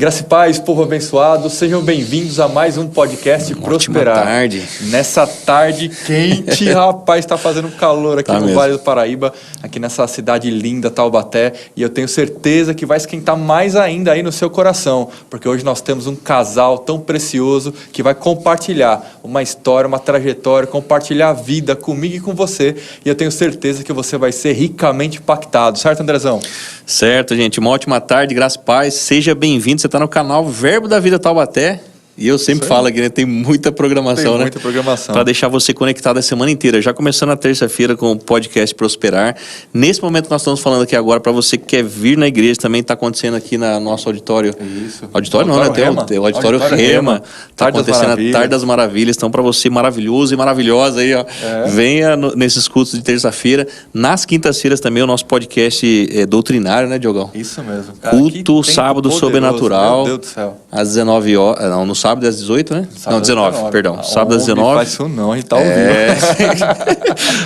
Graça e paz, povo abençoado, sejam bem-vindos a mais um podcast Prosperar. Ótima tarde. Nessa tarde quente, rapaz, está fazendo calor aqui no Vale do Paraíba, aqui nessa cidade linda, Taubaté, e eu tenho certeza que vai esquentar mais ainda aí no seu coração, porque hoje nós temos um casal tão precioso que vai compartilhar uma história, uma trajetória, compartilhar a vida comigo e com você, e eu tenho certeza que você vai ser ricamente impactado, certo, Andrezão? Certo, gente. Uma ótima tarde, graça e paz. Seja bem-vindo. Você está no canal Verbo da Vida Taubaté. E eu sempre falo aqui, né? Tem muita programação, Muita programação. Para deixar você conectado a semana inteira. Já começando na terça-feira com o podcast Prosperar. Nesse momento nós estamos falando aqui agora para você que quer vir na igreja. Também está acontecendo aqui no nosso auditório. Isso. Auditório não, né? Tem o auditório Rema. Está acontecendo a Tarde das Maravilhas. Então, para você maravilhoso e maravilhosa aí, ó. Venha nesses cultos de terça-feira. Nas quintas-feiras também o nosso podcast doutrinário, né, Diogão? Isso mesmo. Cara, culto sábado poderoso, sobrenatural. Meu Deus do céu. Às 19 horas. Não, no sábado às 18, né? Sábado não, 19, perdão. Sábado às 19. Não faz isso não, a gente tá ao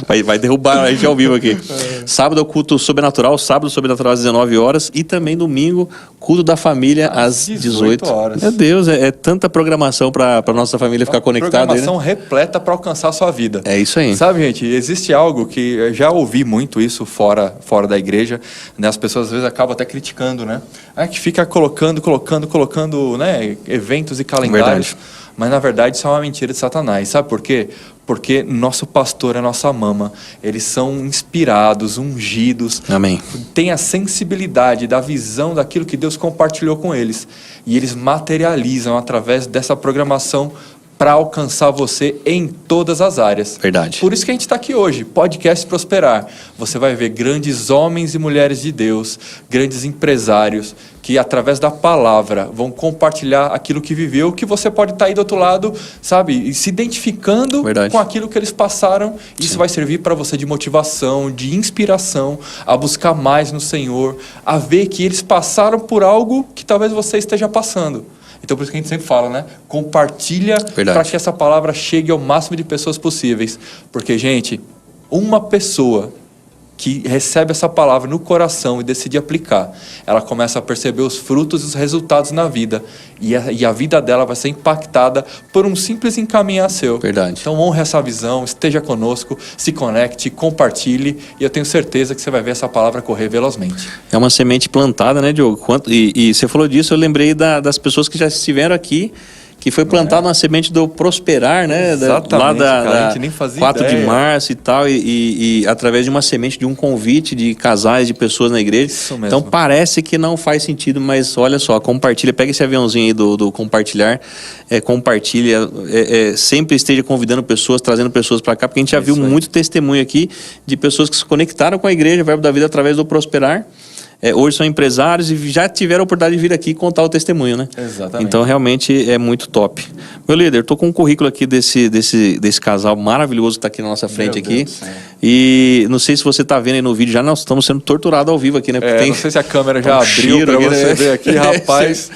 vivo. Vai derrubar a gente ao vivo aqui. Sábado é o culto sobrenatural, sábado sobrenatural às 19 horas e também domingo, culto da família às 18 horas. Meu Deus, é tanta programação para nossa família ficar conectada. Programação aí, né? repleta para alcançar a sua vida. É isso aí. Sabe, gente, existe algo que eu já ouvi muito isso fora da igreja, né? As pessoas às vezes acabam até criticando, né? Que fica colocando, né, eventos e calendários. Verdade. Mas na verdade isso é uma mentira de Satanás. Sabe por quê? Porque nosso pastor é nossa mama. Eles são inspirados, ungidos. Amém. Têm a sensibilidade da visão daquilo que Deus compartilhou com eles. E eles materializam através dessa programação para alcançar você em todas as áreas. Verdade. Por isso que a gente está aqui hoje, podcast Prosperar. Você vai ver grandes homens e mulheres de Deus, grandes empresários, que através da palavra vão compartilhar aquilo que viveu, que você pode estar aí do outro lado, sabe, e se identificando com aquilo que eles passaram. Isso vai servir para você de motivação, de inspiração, a buscar mais no Senhor, a ver que eles passaram por algo que talvez você esteja passando. Então, por isso que a gente sempre fala, né? Compartilha para que essa palavra chegue ao máximo de pessoas possíveis. Porque, gente, uma pessoa que recebe essa palavra no coração e decide aplicar, ela começa a perceber os frutos e os resultados na vida. E a vida dela vai ser impactada por um simples encaminhar seu. Verdade. Então, honre essa visão, esteja conosco, se conecte, compartilhe. E eu tenho certeza que você vai ver essa palavra correr velozmente. É uma semente plantada, né, Diogo? E você falou disso, eu lembrei das pessoas que já estiveram aqui, que foi plantada uma semente do Prosperar, né? Exatamente, lá cara, a gente nem fazia 4 ideia. de março e tal, e através de uma semente, de um convite de casais, de pessoas na igreja. Isso mesmo. Então parece que não faz sentido, mas olha só, compartilha, pega esse aviãozinho aí do compartilhar, compartilha, sempre esteja convidando pessoas, trazendo pessoas para cá, porque a gente já viu muito testemunho aqui de pessoas que se conectaram com a igreja, Verbo da Vida, através do Prosperar. Hoje são empresários e já tiveram a oportunidade de vir aqui contar o testemunho, né? Exatamente. Então, realmente é muito top. Meu líder, estou com um currículo aqui desse casal maravilhoso que está aqui na nossa frente aqui. E não sei se você está vendo aí no vídeo, já nós estamos sendo torturados ao vivo aqui, né? Não sei se a câmera já abriu para você ver aqui, rapaz.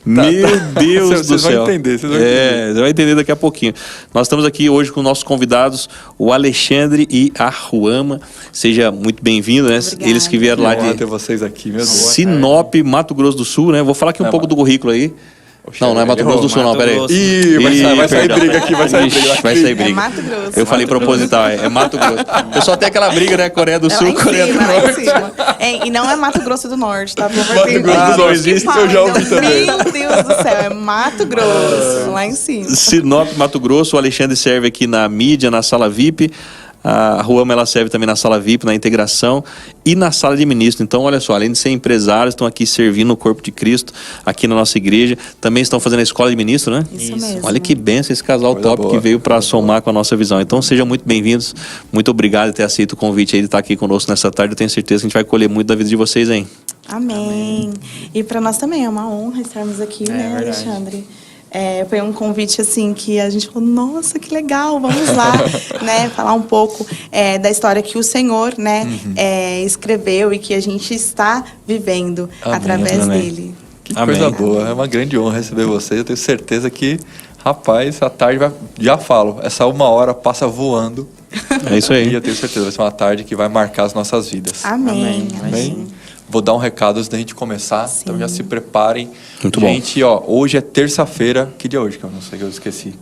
Meu Deus do céu. Vocês vão entender. Você vai entender daqui a pouquinho. Nós estamos aqui hoje com nossos convidados, o Alexandre e a Ruama. Seja muito bem-vindo, né? Obrigada. Eles que vieram lá de ter vocês aqui, meu Deus. Sinop, Mato Grosso do Sul, né? Vou falar aqui um pouco do currículo aí. Não é Mato Grosso do Sul, não, peraí. Vai sair briga aqui, vai sair briga. É Mato Grosso. Eu falei proposital, é Mato Grosso. O pessoal tem aquela briga, né? Coreia do Sul, Coreia do Norte. E não é Mato Grosso do Norte, tá? Mato Grosso do Norte, isso eu já ouvi também. Meu Deus do céu, é Mato Grosso, lá em cima. Sinop, Mato Grosso, o Alexandre serve aqui na mídia, na sala VIP. A Ruama, ela serve também na sala VIP, na integração e na sala de ministro. Então, olha só, além de ser empresários, estão aqui servindo o corpo de Cristo aqui na nossa igreja. Também estão fazendo a escola de ministro, né? Isso mesmo. Olha que benção esse casal top que veio para somar com a nossa visão. Então, sejam muito bem-vindos. Muito obrigado por ter aceito o convite aí de estar aqui conosco nessa tarde. Eu tenho certeza que a gente vai colher muito da vida de vocês, hein? Amém. E para nós também é uma honra estarmos aqui, né, Alexandre? Foi um convite assim que a gente falou, nossa, que legal, vamos lá, né, falar um pouco da história que o Senhor, né, escreveu e que a gente está vivendo através dele. Que coisa boa, é uma grande honra receber vocês. Eu tenho certeza que, rapaz, a tarde já falo, essa 1 hora passa voando. É isso aí. E eu tenho certeza, vai ser uma tarde que vai marcar as nossas vidas. Amém. Amém. Vou dar um recado antes da gente começar, Sim. então já se preparem. Muito bom. Gente, ó, hoje é terça-feira. Que dia é hoje? Que eu não sei, que eu esqueci.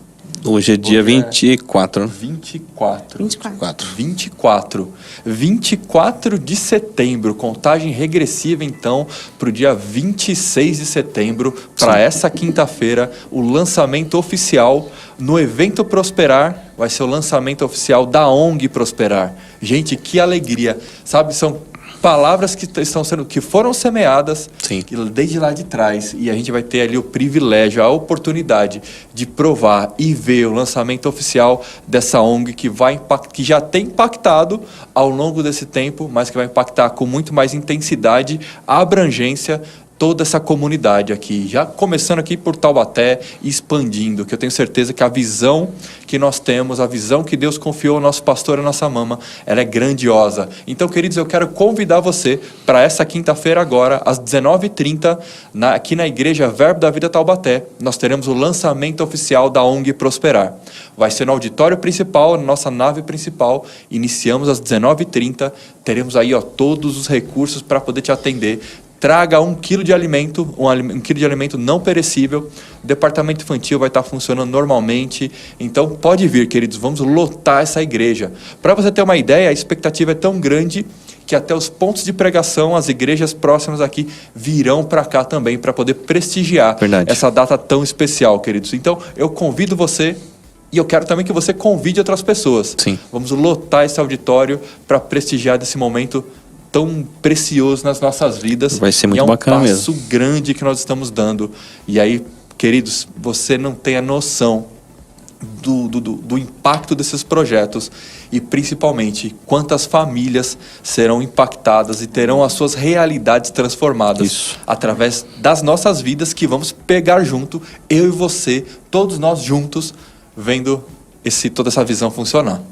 Hoje é dia Hoje é 24. 24. 24. 24 de setembro. Contagem regressiva, então, para o dia 26 de setembro, para essa quinta-feira, o lançamento oficial no Evento Prosperar. Vai ser o lançamento oficial da ONG Prosperar. Gente, que alegria. Sabe, são palavras que foram semeadas. Sim. Desde lá de trás, e a gente vai ter ali o privilégio, a oportunidade de provar e ver o lançamento oficial dessa ONG que já tem impactado ao longo desse tempo, mas que vai impactar com muito mais intensidade, abrangência, toda essa comunidade aqui, já começando aqui por Taubaté e expandindo, que eu tenho certeza que a visão que nós temos, a visão que Deus confiou ao nosso pastor e à nossa mama, ela é grandiosa. Então, queridos, eu quero convidar você para essa quinta-feira agora, às 19h30, aqui na Igreja Verbo da Vida Taubaté, nós teremos o lançamento oficial da ONG Prosperar. Vai ser no auditório principal, na nossa nave principal, iniciamos às 19h30, teremos aí todos os recursos para poder te atender. Traga 1 quilo de alimento, um quilo de alimento não perecível. O departamento infantil vai estar funcionando normalmente. Então, pode vir, queridos, vamos lotar essa igreja. Para você ter uma ideia, a expectativa é tão grande que até os pontos de pregação, as igrejas próximas aqui, virão para cá também, para poder prestigiar essa data tão especial, queridos. Então, eu convido você, e eu quero também que você convide outras pessoas. Sim. Vamos lotar esse auditório para prestigiar desse momento tão precioso nas nossas vidas. Vai ser muito bacana mesmo. É um passo grande que nós estamos dando. E aí, queridos, você não tem a noção do impacto desses projetos e, principalmente, quantas famílias serão impactadas e terão as suas realidades transformadas através das nossas vidas, que vamos pegar junto, eu e você, todos nós juntos, vendo toda essa visão funcionar.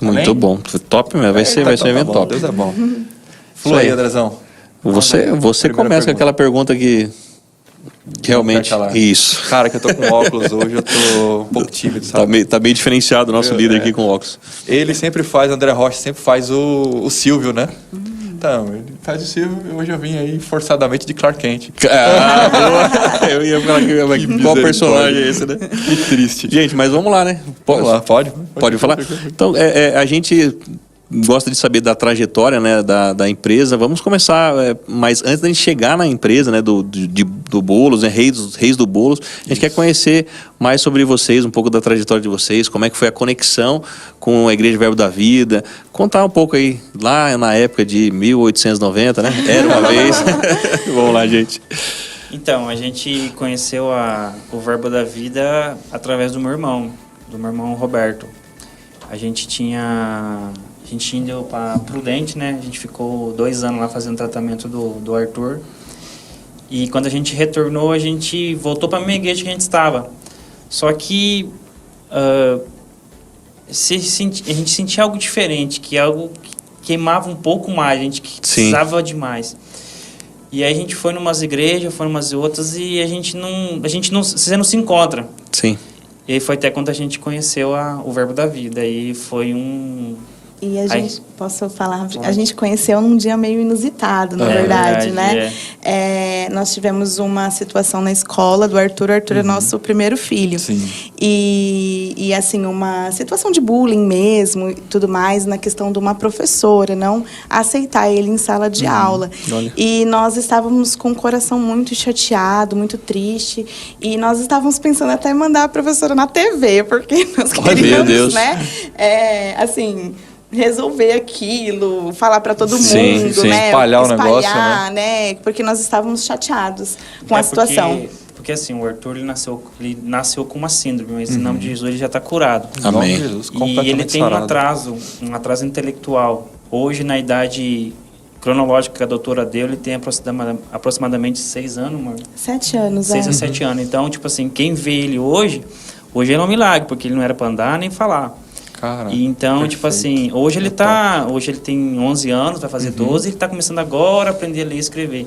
Muito bom. Top, mesmo. Vai ser um evento top. Deus é bom. Flua aí, Andrezão. Você começa com aquela pergunta que realmente... Isso. Cara, que eu tô com óculos hoje, eu tô um pouco tímido, sabe? Tá bem diferenciado o nosso líder aqui com óculos. Ele sempre faz, André Rocha sempre faz o Silvio, né? Então, ele faz o Silvio e hoje eu vim aí forçadamente de Clark Kent. Ah, boa. Eu ia falar qual personagem é esse, né? Que triste. Gente, mas vamos lá, né? Vamos lá, pode falar? Então, a gente gosta de saber da trajetória, né, da empresa. Vamos começar, mas antes da gente chegar na empresa, né, do Bolos, né, Reis do Bolos, a gente quer conhecer mais sobre vocês, um pouco da trajetória de vocês, como é que foi a conexão com a Igreja Verbo da Vida. Contar um pouco aí, lá na época de 1890, né? Era uma vez. Vamos lá, gente. Então, a gente conheceu o Verbo da Vida através do meu irmão Roberto. A gente indo para Prudente, né? A gente ficou 2 anos lá fazendo tratamento do Arthur. E quando a gente retornou, a gente voltou para a mesma igreja que a gente estava. Só que a gente sentia algo diferente, que algo que queimava um pouco mais, a gente precisava demais. E aí a gente foi numas igrejas, foi numas outras, e você não se encontra. Sim. E aí foi até quando a gente conheceu o Verbo da Vida. E foi um... E a gente, posso falar, a gente conheceu num dia meio inusitado, na verdade, né? Nós tivemos uma situação na escola do Arthur. O Arthur é nosso primeiro filho. Sim. E, assim, uma situação de bullying mesmo e tudo mais, na questão de uma professora não aceitar ele em sala de aula. Olha. E nós estávamos com o coração muito chateado, muito triste. E nós estávamos pensando até em mandar a professora na TV, porque nós queríamos, né? Assim... resolver aquilo, falar para todo mundo, né? Espalhar o negócio, né? Porque nós estávamos chateados com a situação. Porque assim, o Arthur ele nasceu com uma síndrome, mas em nome de Jesus ele já está curado. Amém. Jesus, e ele tem um atraso intelectual. Hoje, na idade cronológica que a doutora deu, ele tem aproximadamente 6 anos, amor. 7 anos, 6 a 7 anos. Então, tipo assim, quem vê ele hoje ele é um milagre, porque ele não era para andar nem falar. Cara, e então, perfeito. Tipo assim, hoje ele tem 11 anos, vai fazer 12, ele está começando agora a aprender a ler e escrever.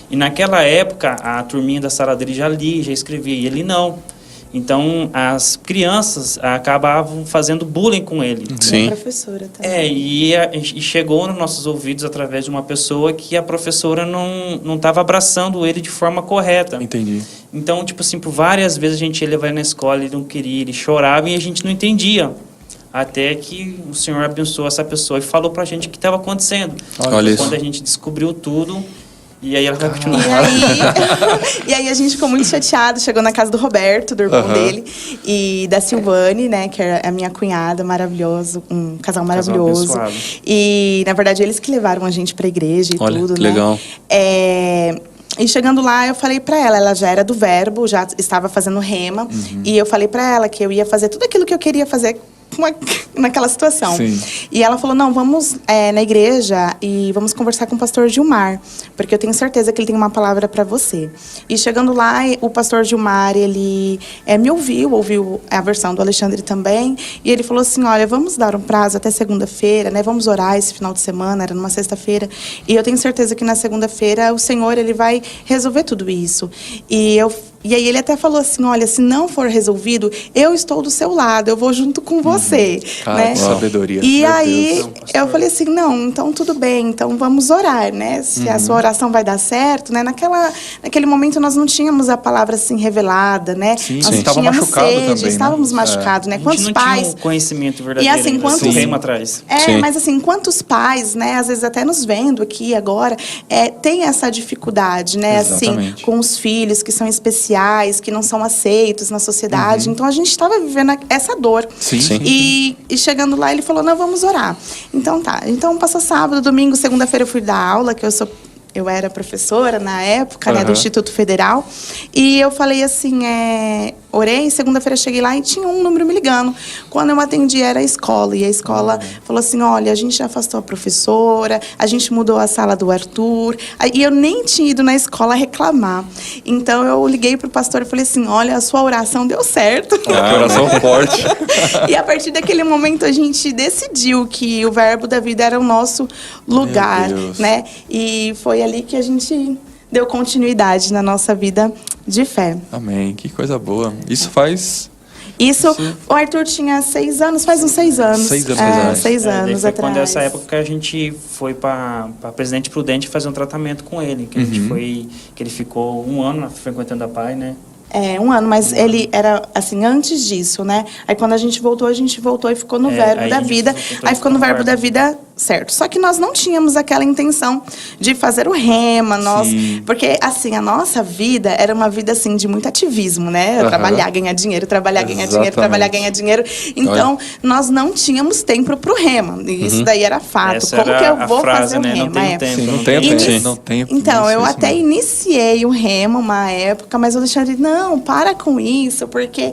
E naquela época, a turminha da sala dele já lia, já escrevia, e ele não. Então, as crianças acabavam fazendo bullying com ele. Sim. A professora também. E chegou nos nossos ouvidos através de uma pessoa que a professora não estava abraçando ele de forma correta. Entendi. Então, tipo assim, por várias vezes a gente ia levar ele na escola, ele não queria, ele chorava e a gente não entendia. Até que o Senhor abençoou essa pessoa e falou pra gente o que estava acontecendo. Olha isso. Quando a gente descobriu tudo, e aí ela vai continuar. E aí a gente ficou muito chateado, chegou na casa do Roberto, do irmão dele, e da Silvane, né, que é a minha cunhada, maravilhoso, um casal maravilhoso. abençoado. E, na verdade, eles que levaram a gente pra igreja e Olha, tudo, que né? legal. E chegando lá, eu falei pra ela já era do Verbo, já estava fazendo rema, e eu falei pra ela que eu ia fazer tudo aquilo que eu queria fazer naquela situação. Sim. E ela falou, não, vamos na igreja e vamos conversar com o pastor Gilmar, porque eu tenho certeza que ele tem uma palavra para você. E chegando lá, o pastor Gilmar, ele me ouviu a versão do Alexandre também, e ele falou assim, olha, vamos dar um prazo até segunda-feira, né? Vamos orar esse final de semana, era numa sexta-feira, e eu tenho certeza que na segunda-feira o Senhor, ele vai resolver tudo isso. E aí ele até falou assim, olha, se não for resolvido, eu estou do seu lado, eu vou junto com você. Cara, né? que sabedoria. E Meu aí Deus. eu falei assim, não, então tudo bem, então vamos orar, né? Se a sua oração vai dar certo, né? Naquele momento nós não tínhamos a palavra assim revelada, né? Sim, nós sim. Estava tínhamos machucado sede, também, né? estávamos machucados, né? A gente Quantos não pais... tinha um conhecimento verdadeiro. E assim, ainda, quantos- do rema atrás. Sim. Mas assim, quantos pais, né, às vezes até nos vendo aqui agora, tem essa dificuldade, né, Exatamente. assim, com os filhos que são especiais, que não são aceitos na sociedade. Então a gente estava vivendo essa dor. Sim. Sim. E chegando lá, ele falou, não, vamos orar. Então tá. Então passou sábado, domingo, segunda-feira eu fui dar aula, que eu era professora na época, né, do Instituto Federal. E eu falei assim, orei, segunda-feira cheguei lá e tinha um número me ligando. Quando eu atendi era a escola. E a escola falou assim, olha, a gente já afastou a professora, a gente mudou a sala do Arthur. E eu nem tinha ido na escola reclamar. Então eu liguei pro pastor e falei assim, olha, a sua oração deu certo. Coração forte. E a partir daquele momento a gente decidiu que o Verbo da Vida era o nosso lugar, Meu Deus. né? E foi ali que a gente deu continuidade na nossa vida de fé. Amém. Que coisa boa. Isso faz... Isso, o Arthur tinha 6 anos, faz uns 6 anos. 6 anos atrás. 6 Daí anos foi atrás. quando essa época que a gente foi para Presidente Prudente fazer um tratamento com ele. Que a gente foi, que ele ficou 1 ano frequentando a PAI, né? 1 ano, mas ele era, assim, antes disso, né? Aí quando a gente voltou e ficou no Verbo aí da a gente Vida. voltou Aí ficou no no Verbo Verbo. da Vida, certo. Só que nós não tínhamos aquela intenção de fazer o rema, Sim. porque, assim, a nossa vida era uma vida, assim, de muito ativismo, né? Trabalhar, ganhar dinheiro, trabalhar, ganhar dinheiro, trabalhar, ganhar dinheiro. Então, nós não tínhamos tempo pro rema. E isso daí era fato. Essa Como era que eu a vou frase, fazer o né? rema? Não tenho tempo. Sim, não tenho Inici- tempo. Não tenho Então, eu isso até mesmo. iniciei o rema uma época, mas o Alexandre, não, para com isso, porque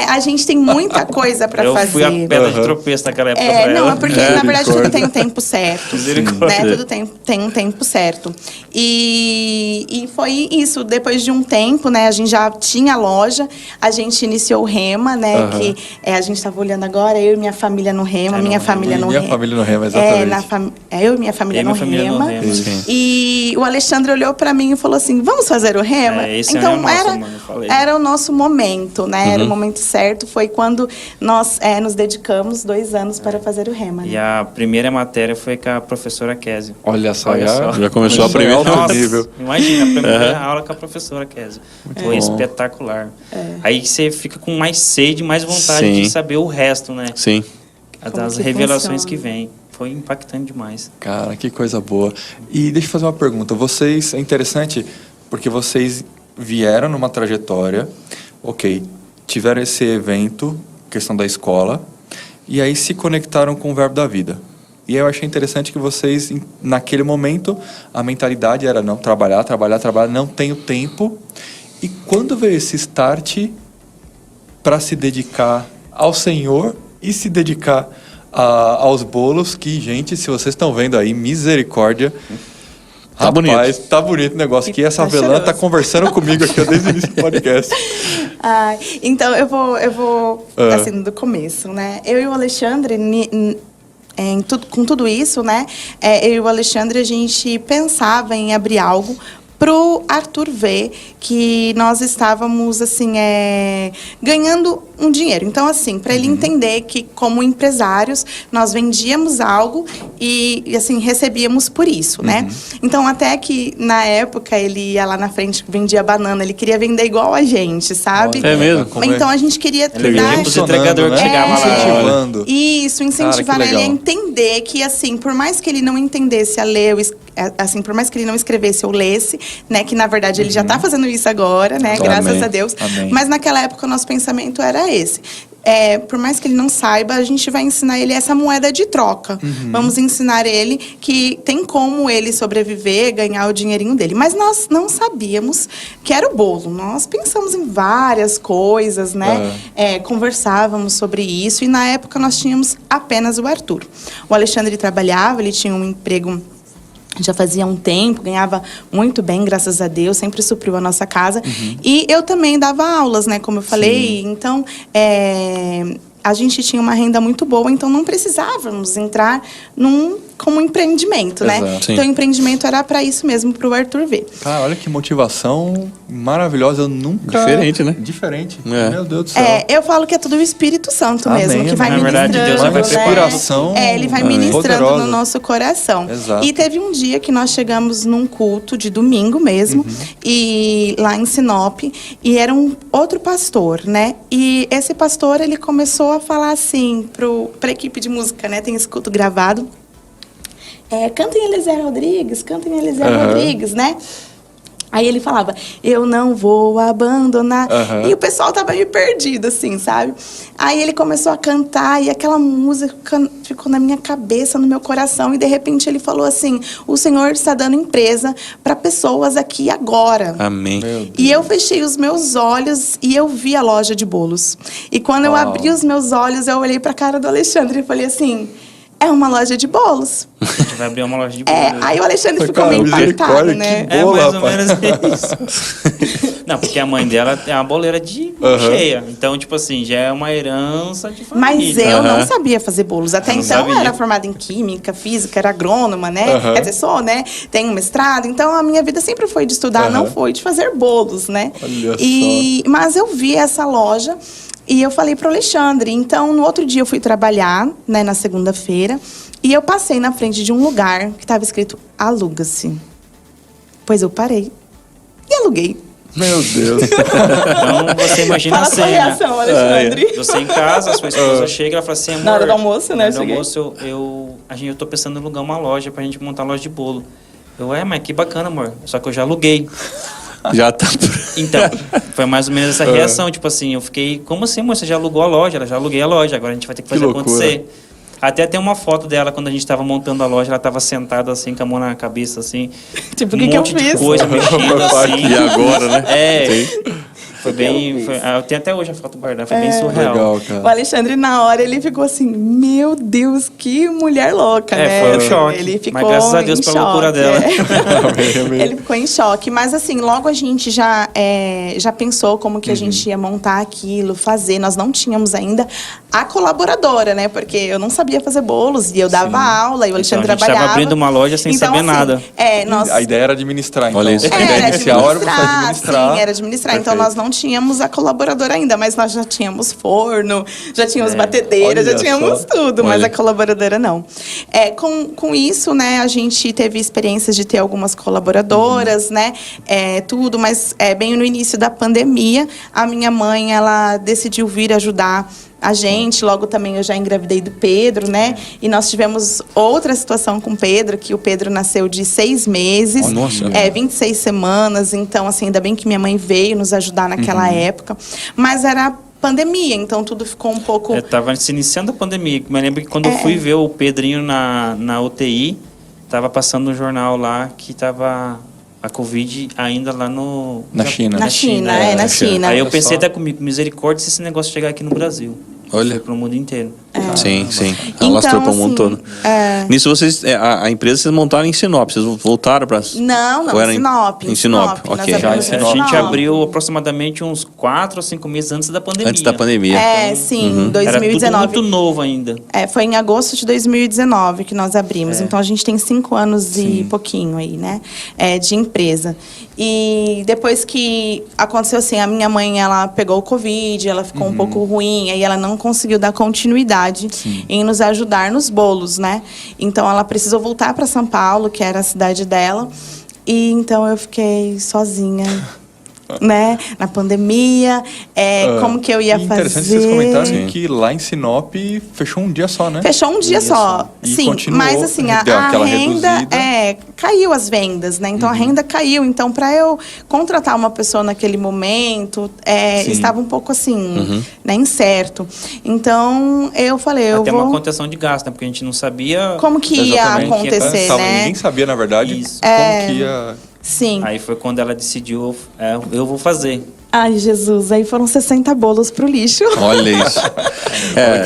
a gente tem muita coisa para Eu fazer. fui a pedra de tropeço naquela época pra Não, ela. é porque, na verdade, tudo tem um tempo certo. Misericórdia. Né? Tudo tem um tempo certo. E foi isso. Depois de um tempo, né? A gente já tinha loja, a gente iniciou o rema, né? Que a gente estava olhando agora, eu e minha família no rema, minha família no Minha rema. família no rema, exatamente. Eu e minha família, Eu e no, minha família no rema. rema. Sim. E o Alexandre olhou para mim e falou assim, vamos fazer o rema? Esse Então, ano é nosso, mano, eu falei. era o nosso momento, né? Era o momento certo. Foi quando nós nos dedicamos 2 anos para fazer o rema. E Né? a primeira matéria foi com a professora Kézia. Olha só, Olha só. Já começou a em primeira. alto Nossa, nível. imagina, a primeira aula com a professora Kézia. Foi bom. espetacular. Aí você fica com mais sede, mais vontade Sim. de saber o resto, né? Sim. Das que revelações funciona. que vêm. Foi impactante demais. Cara, que coisa boa. E deixa eu fazer uma pergunta. Vocês, é interessante, porque vocês vieram numa trajetória, ok, tiveram esse evento, questão da escola, e aí se conectaram com o Verbo da Vida. E eu achei interessante que vocês, naquele momento, a mentalidade era não trabalhar, não tenho tempo. E quando veio esse start para se dedicar ao Senhor e se dedicar aos bolos, que, gente, se vocês estão vendo aí, misericórdia. Tá Rapaz, bonito. tá bonito o negócio aqui. Essa Tá Velã tá cheiroso. conversando comigo aqui ó, desde o início do podcast. Então, eu vou assim, do começo, né? Eu e o Alexandre, com tudo isso, né? Eu e o Alexandre, a gente pensava em abrir algo pro Arthur ver que nós estávamos, assim, ganhando um dinheiro. Então, assim, para ele entender que, como empresários, nós vendíamos algo e assim, recebíamos por isso, né? Então, até que, na época, ele ia lá na frente, vendia banana, ele queria vender igual a gente, sabe? É mesmo? Então, a gente queria Ele vendia pros entregadores que chegavam lá. Incentivando. Isso, incentivar Cara, que ele a legal. entender que, assim, por mais que ele não entendesse a ler, assim, por mais que ele não escrevesse ou lesse, né, que na verdade ele já está fazendo isso agora, né, Amém. graças a Deus. Amém. Mas naquela época o nosso pensamento era esse. Por mais que ele não saiba, a gente vai ensinar ele essa moeda de troca. Vamos ensinar ele que tem como ele sobreviver, ganhar o dinheirinho dele. Mas nós não sabíamos que era o bolo. Nós pensamos em várias coisas, né? Conversávamos sobre isso. E na época nós tínhamos apenas o Arthur. O Alexandre trabalhava, ele tinha um emprego já fazia um tempo, ganhava muito bem, graças a Deus, sempre supriu a nossa casa. E eu também dava aulas, né, como eu falei. Então, a gente tinha uma renda muito boa, então não precisávamos entrar como empreendimento, né? Exato. Então, o empreendimento era para isso mesmo, para o Arthur ver. Cara, olha que motivação maravilhosa. Eu nunca... Diferente, né? Diferente. É. Meu Deus do céu. Eu falo que é tudo o Espírito Santo Amém, mesmo, que vai amém. Na verdade, ministrando, Deus vai né? inspiração Ele vai Amém. ministrando Poderosa. no nosso coração. Exato. E teve um dia que nós chegamos num culto de domingo mesmo, e lá em Sinop, e era um outro pastor, né? E esse pastor, ele começou a falar assim pra equipe de música, né? Tem esse culto gravado. Cantem Eliezer Rodrigues, cantem Eliezer Rodrigues, né? Aí ele falava, eu não vou abandonar. E o pessoal tava meio perdido, assim, sabe? Aí ele começou a cantar e aquela música ficou na minha cabeça, no meu coração. E de repente ele falou assim, o Senhor está dando empresa para pessoas aqui agora. Amém. E eu fechei os meus olhos e eu vi a loja de bolos. E quando eu abri os meus olhos, eu olhei para a cara do Alexandre e falei assim, é uma loja de bolos. A gente vai abrir uma loja de bolo. Aí o Alexandre ficou Cara, meio impactado, misericórdia, né? que É bola, mais ou rapaz. menos isso. Não, porque a mãe dela é uma boleira de cheia. Então, tipo assim, já é uma herança de família. Mas eu não sabia fazer bolos. Até Não então eu sabia. era formada em química, física, era agrônoma, né? Quer dizer, sou, né? Tenho um mestrado. Então a minha vida sempre foi de estudar, não foi de fazer bolos, né? Olha Mas eu vi essa loja e eu falei pro Alexandre. Então, no outro dia eu fui trabalhar, né, na segunda-feira. E eu passei na frente de um lugar que estava escrito aluga-se. Pois eu parei e aluguei. Meu Deus. Então, você imagina Fala a a sua cena. reação, Alexandre. Você em casa, sua esposa chega e ela fala assim, amor... Na hora do almoço, né, Na hora do eu cheguei. almoço, eu tô pensando em alugar uma loja pra gente montar uma loja de bolo. Mas que bacana, amor. Só que eu já aluguei. Já tá... Então, foi mais ou menos essa reação. Tipo assim, eu fiquei, como assim, amor? Você já alugou a loja? Ela já aluguei a loja, agora a gente vai ter que fazer loucura. acontecer. Até tem uma foto dela quando a gente estava montando a loja, ela estava sentada assim, com a mão na cabeça, assim. Tipo, o um que eu monte de fiz? coisa mexendo assim. E agora, né? Foi bem. Eu tenho até hoje a foto guardada, foi bem surreal. Legal, cara. O Alexandre, na hora, ele ficou assim, meu Deus, que mulher louca, né? Foi um choque. Ele ficou Mas graças a Deus em pela loucura choque, dela. Amém, amém. Ele ficou em choque. Mas assim, logo a gente já pensou como que a gente ia montar aquilo, fazer. Nós não tínhamos ainda a colaboradora, né? Porque eu não sabia fazer bolos e eu dava aula e o Alexandre Então, a gente trabalhava. estava abrindo uma loja sem saber nada. Nós... A ideia era administrar, então. Olha isso. A ideia inicial era você administrar. Sim, era administrar. Perfeito. Então, nós não tínhamos a colaboradora ainda, mas nós já tínhamos forno, já tínhamos batedeiras, já Olha tínhamos só. tudo, mas Olha. a colaboradora não. Com isso, né, a gente teve experiências de ter algumas colaboradoras, né, tudo, mas bem no início da pandemia, a minha mãe, ela decidiu vir ajudar a gente. Logo também eu já engravidei do Pedro, né? E nós tivemos outra situação com o Pedro, que o Pedro nasceu de 6 meses, Oh, nossa. 26 semanas. Então, assim, ainda bem que minha mãe veio nos ajudar naquela época. Mas era pandemia, então tudo ficou um pouco... Tava se iniciando a pandemia. Me lembro que quando eu fui ver o Pedrinho na UTI, tava passando no jornal lá que tava a Covid ainda lá Na China. Na China. Aí eu Olha pensei só. até comigo, misericórdia se esse negócio chegar aqui no Brasil. Olha. Pro mundo inteiro. Sim. Então, Alastrou para o mundo assim, todo. Nisso, vocês, a empresa vocês montaram em Sinop. Vocês voltaram para... Não, Ou era em Sinop. em Sinop, Nós ok. abrimos Já em em Sinop. A gente Sinop. abriu aproximadamente uns 4 ou 5 meses antes da pandemia. Antes da pandemia. Sim, Era 2019. tudo muito novo ainda. Foi em agosto de 2019 que nós abrimos. Então, a gente tem 5 anos e pouquinho aí, né? De empresa. E depois que aconteceu assim, a minha mãe, ela pegou o Covid, ela ficou um pouco ruim, aí ela não conseguiu dar continuidade em nos ajudar nos bolos, né? Então ela precisou voltar para São Paulo, que era a cidade dela, e então eu fiquei sozinha. Né? Na pandemia, como que eu ia fazer. Interessante vocês comentaram que lá em Sinop fechou um dia só, né? Fechou um dia só. E sim, continuou, mas assim, a renda caiu as vendas, né? Então a renda caiu. Então, para eu contratar uma pessoa naquele momento, estava um pouco assim, né, incerto. Então eu falei, Até uma contenção de gasto, né? Porque a gente não sabia como que ia acontecer, né? Ninguém sabia, na verdade, Isso. como que ia. Sim. Aí foi quando ela decidiu, eu vou fazer. Ai, Jesus, aí foram 60 bolos pro lixo. Olha isso.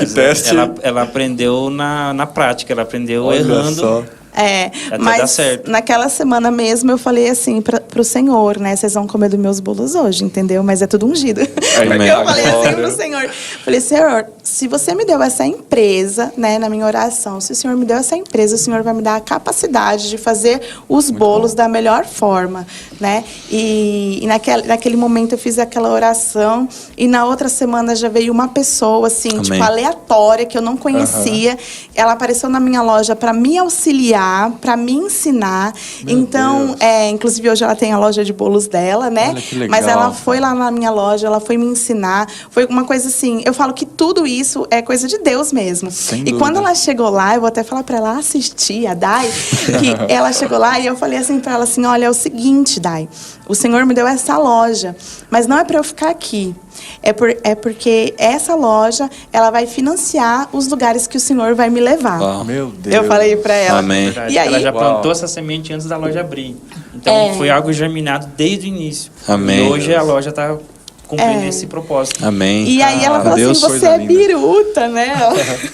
Que teste. Ela aprendeu na prática, ela aprendeu Olha errando. Só. Até mas dar certo. naquela semana mesmo eu falei assim pro Senhor, né? Vocês vão comer dos meus bolos hoje, entendeu? Mas é tudo ungido. Porque eu falei assim pro Senhor. Falei, Senhor, se você me deu essa empresa, né? Na minha oração, se o Senhor me deu essa empresa, o Senhor vai me dar a capacidade de fazer os bolos da melhor forma, né? E naquele momento eu fiz aquela oração e na outra semana já veio uma pessoa, assim, tipo, aleatória, que eu não conhecia. Ela apareceu na minha loja para me auxiliar, para me ensinar. Então, inclusive hoje ela tem a loja de bolos dela, né? Olha que legal. Mas ela foi lá na minha loja, ela foi me ensinar. Foi uma coisa assim, eu falo que tudo isso é coisa de Deus mesmo. E quando ela chegou lá, eu vou até falar para ela assistir, a Dai, que ela chegou lá e eu falei assim para ela assim, olha, é o seguinte, Dai, o Senhor me deu essa loja, mas não é para eu ficar aqui. É porque essa loja, ela vai financiar os lugares que o Senhor vai me levar. Meu Deus. Eu falei pra ela. Amém. E aí, ela já plantou essa semente antes da loja abrir. Então foi algo germinado desde o início. Amém. E hoje a loja está cumprindo esse propósito. Amém. E aí ela falou Deus, assim, você é biruta, né?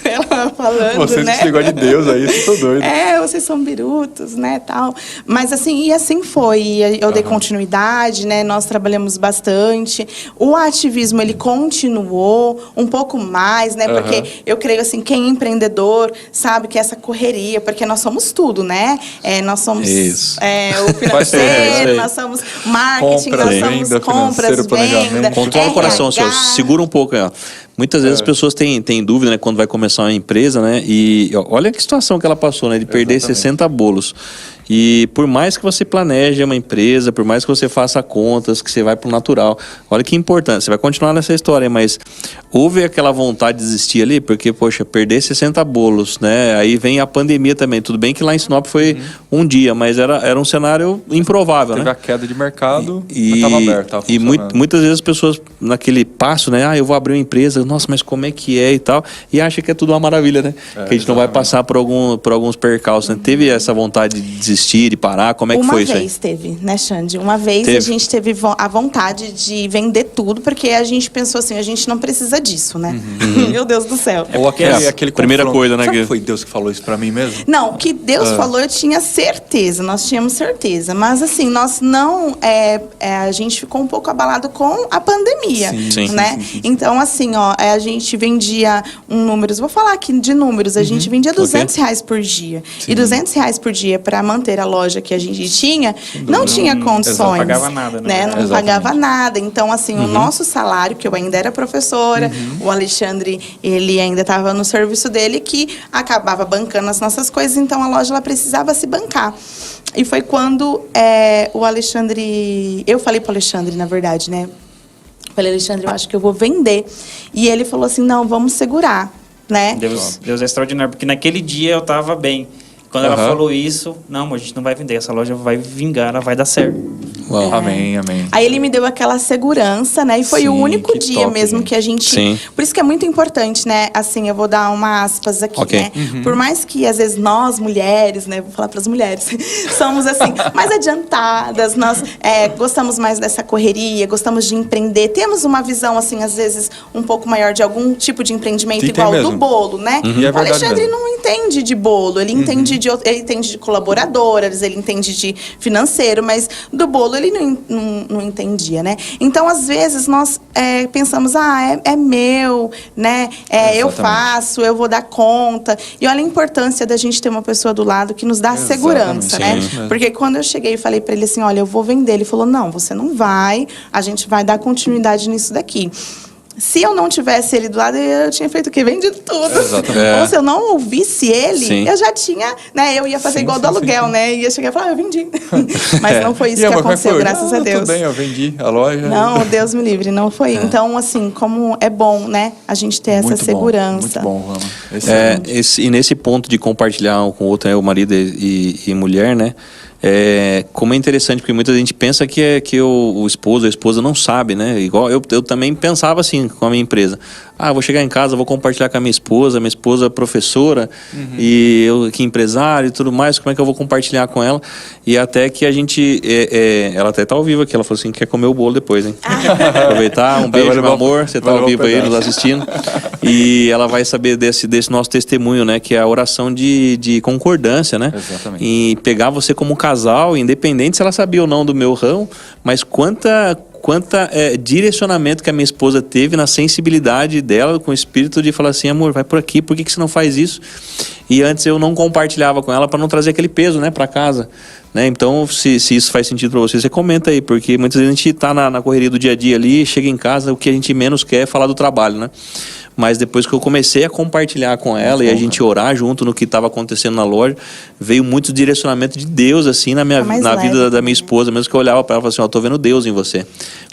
Ela falando, Vocês né? que negócio de Deus aí, eu tô doido. Vocês são birutos, né, tal. Mas assim, e assim foi. E eu dei continuidade, né? Nós trabalhamos bastante. O ativismo, ele continuou um pouco mais, né? Porque eu creio assim, quem é empreendedor sabe que essa correria, porque nós somos tudo, né? Nós somos o financeiro, nós somos marketing, nós somos compras, venda. Controla o coração, seu. Segura um pouco aí, ó. Muitas vezes as pessoas têm dúvida, né, quando vai começar uma empresa, né? E olha que situação que ela passou, né? De perder 60 bolos. E por mais que você planeje uma empresa, por mais que você faça contas, que você vai pro natural, olha que importante, você vai continuar nessa história, mas houve aquela vontade de desistir ali, porque, poxa, perder 60 bolos, né? Aí vem a pandemia também. Tudo bem que lá em Sinop foi um dia, mas era um cenário improvável, Teve né? a queda de mercado, mas estava aberto, tava e funcionando. muitas vezes as pessoas, naquele passo, né? Eu vou abrir uma empresa, nossa, mas como é que é e tal, e acha que é tudo uma maravilha, né? Que a gente não vai passar por alguns percalços, né? Teve essa vontade de desistir, de parar, como é que foi isso aí? Uma vez teve, né, Xande? Uma vez a gente teve a vontade de vender tudo, porque a gente pensou assim, a gente não precisa disso, né? Meu Deus do céu. Ou aquele primeira confronto. coisa, né? Será que foi Deus que falou isso pra mim mesmo? Não, o que Deus falou, eu tinha certeza, nós tínhamos certeza. Mas assim, nós não... a gente ficou um pouco abalado com a pandemia, né? Sim. Então, assim, ó, a gente vendia números, vou falar aqui de números, a gente vendia R$200 por dia. E R$200 por dia para manter a loja que a gente tinha, não tinha condições. Não pagava nada, né? Não pagava nada. Então, assim, o nosso salário, que eu ainda era professora, o Alexandre, ele ainda estava no serviço dele, que acabava bancando as nossas coisas, então a loja ela precisava se bancar. E foi quando o Alexandre... Eu falei para o Alexandre, na verdade, né? Falei, Alexandre, eu acho que eu vou vender. E ele falou assim, não, vamos segurar, né? Deus é extraordinário, porque naquele dia eu estava bem. Quando ela falou isso, não, a gente não vai vender, essa loja vai vingar, ela vai dar certo. Uau. Amém. Aí ele me deu aquela segurança, né? E foi o único dia top, mesmo gente. que a gente... Sim. Por isso que é muito importante, né? Assim, eu vou dar uma aspas aqui, né? Por mais que, às vezes, nós, mulheres, né? Vou falar para as mulheres. Somos, assim, mais adiantadas. Nós gostamos mais dessa correria, gostamos de empreender. Temos uma visão, assim, às vezes, um pouco maior de algum tipo de empreendimento igual do bolo, né? E é o Alexandre mesmo. não entende de bolo. Ele entende ele entende de colaboradoras, ele entende de financeiro, mas do bolo ele não entendia, né? Então, às vezes, nós pensamos, é meu, né? Eu faço, eu vou dar conta. E olha a importância da gente ter uma pessoa do lado que nos dá segurança, né? Porque quando eu cheguei e falei para ele assim, olha, eu vou vender, ele falou, não, você não vai, a gente vai dar continuidade nisso daqui. Se eu não tivesse ele do lado, eu tinha feito o quê? Vendido tudo. Ou se eu não ouvisse ele, eu já tinha, né? Eu ia fazer igual do aluguel, né? Ia chegar e falar, eu vendi. Mas não foi isso que aconteceu, graças a Deus. Tudo bem, eu vendi a loja. Não, Deus me livre, não foi. Então, assim, como é bom, né? A gente ter essa segurança. Muito bom, Rama. E nesse ponto de compartilhar um com o outro, né, o marido e mulher, né? Como é interessante, porque muita gente pensa que o esposo, a esposa não sabe, né? Igual eu também pensava assim com a minha empresa. Vou chegar em casa, vou compartilhar com a minha esposa é professora, e eu que empresário e tudo mais, como é que eu vou compartilhar com ela? E até que a gente, ela até tá ao vivo aqui, ela falou assim, quer comer o bolo depois, hein? Aproveitar, um beijo, meu amor, você tá ao vivo aí nos assistindo. E ela vai saber desse nosso testemunho, né? Que é a oração de concordância, né? Exatamente. E pegar você como casal, independente se ela sabia ou não do meu ramo, mas quanta direcionamento que a minha esposa teve na sensibilidade dela, com o espírito de falar assim, amor, vai por aqui, por que você não faz isso? E antes eu não compartilhava com ela para não trazer aquele peso, né, para casa, né? Então, se isso faz sentido para você comenta aí, porque muitas vezes a gente tá na correria do dia a dia ali, chega em casa, o que a gente menos quer é falar do trabalho, né? Mas depois que eu comecei a compartilhar com ela e a gente orar junto no que estava acontecendo na loja, veio muito direcionamento de Deus, assim, na vida da minha esposa, mesmo que eu olhava para ela e falava assim, eu tô vendo Deus em você.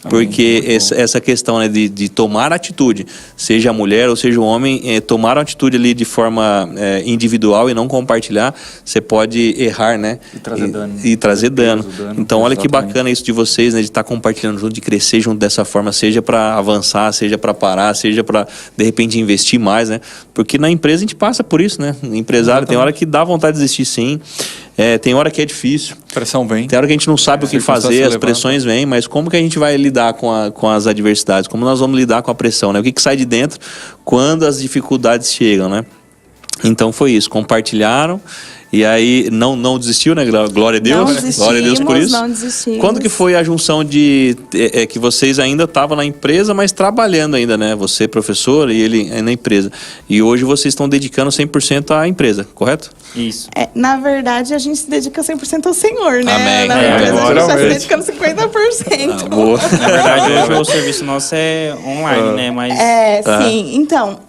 Porque essa questão, né, de tomar atitude, seja a mulher ou seja o homem, tomar atitude ali de forma individual e não compartilhar, você pode errar, né? E trazer dano. Então, olha que bacana isso de vocês, né, de estar compartilhando junto, de crescer junto dessa forma, seja para avançar, seja para parar, seja para, de repente, investir mais, né? Porque na empresa a gente passa por isso, né? Empresário, tem hora que dá vontade de desistir, sim. Tem hora que é difícil. Pressão vem. Tem hora que a gente não sabe o que fazer, as pressões vêm, mas como que a gente vai lidar com as adversidades? Como nós vamos lidar com a pressão, né? O que sai de dentro quando as dificuldades chegam, né? Então foi isso, compartilharam. E aí, não desistiu, né? Glória a Deus. Glória a Deus por isso. Não desistimos. Quando que foi a junção que vocês ainda estavam na empresa, mas trabalhando ainda, né? Você, professor, e ele na empresa. E hoje vocês estão dedicando 100% à empresa, correto? Isso. Na verdade, a gente se dedica 100% ao Senhor, né? Amém. Na empresa a gente está se dedicando 50%. Boa. Na verdade, hoje o serviço nosso é online, né? Mas... sim. Então...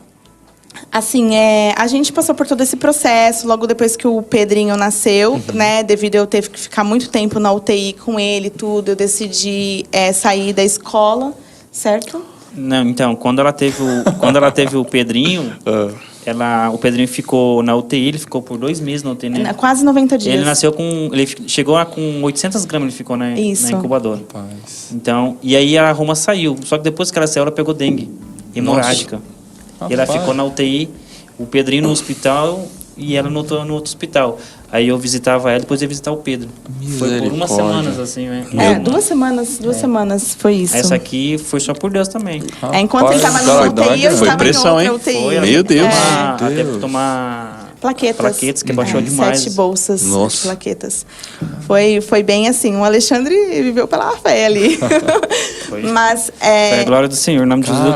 Assim, a gente passou por todo esse processo, logo depois que o Pedrinho nasceu, né? Devido eu ter que ficar muito tempo na UTI com ele e tudo, eu decidi sair da escola, certo? Não, então, quando ela teve o Pedrinho, o Pedrinho ficou na UTI, ele ficou por 2 meses na UTI, né? Quase 90 dias. Ele chegou lá com 800 gramas, ele ficou na incubadora. Rapaz. Então, e aí a Roma saiu, só que depois que ela saiu, ela pegou dengue hemorrágica. E ela ficou na UTI, o Pedrinho no hospital e ela no outro hospital. Aí eu visitava ela, depois ia visitar o Pedro. Foi por umas semanas, assim, né? 2 semanas foi isso. Essa aqui foi só por Deus também. Enquanto ele estava na UTI, eu estava em outra UTI. Meu Deus. Até tomar plaquetas, que baixou demais. 7 bolsas de plaquetas. Foi bem assim, o Alexandre viveu pela fé ali. Mas foi a glória do Senhor, em nome de Jesus.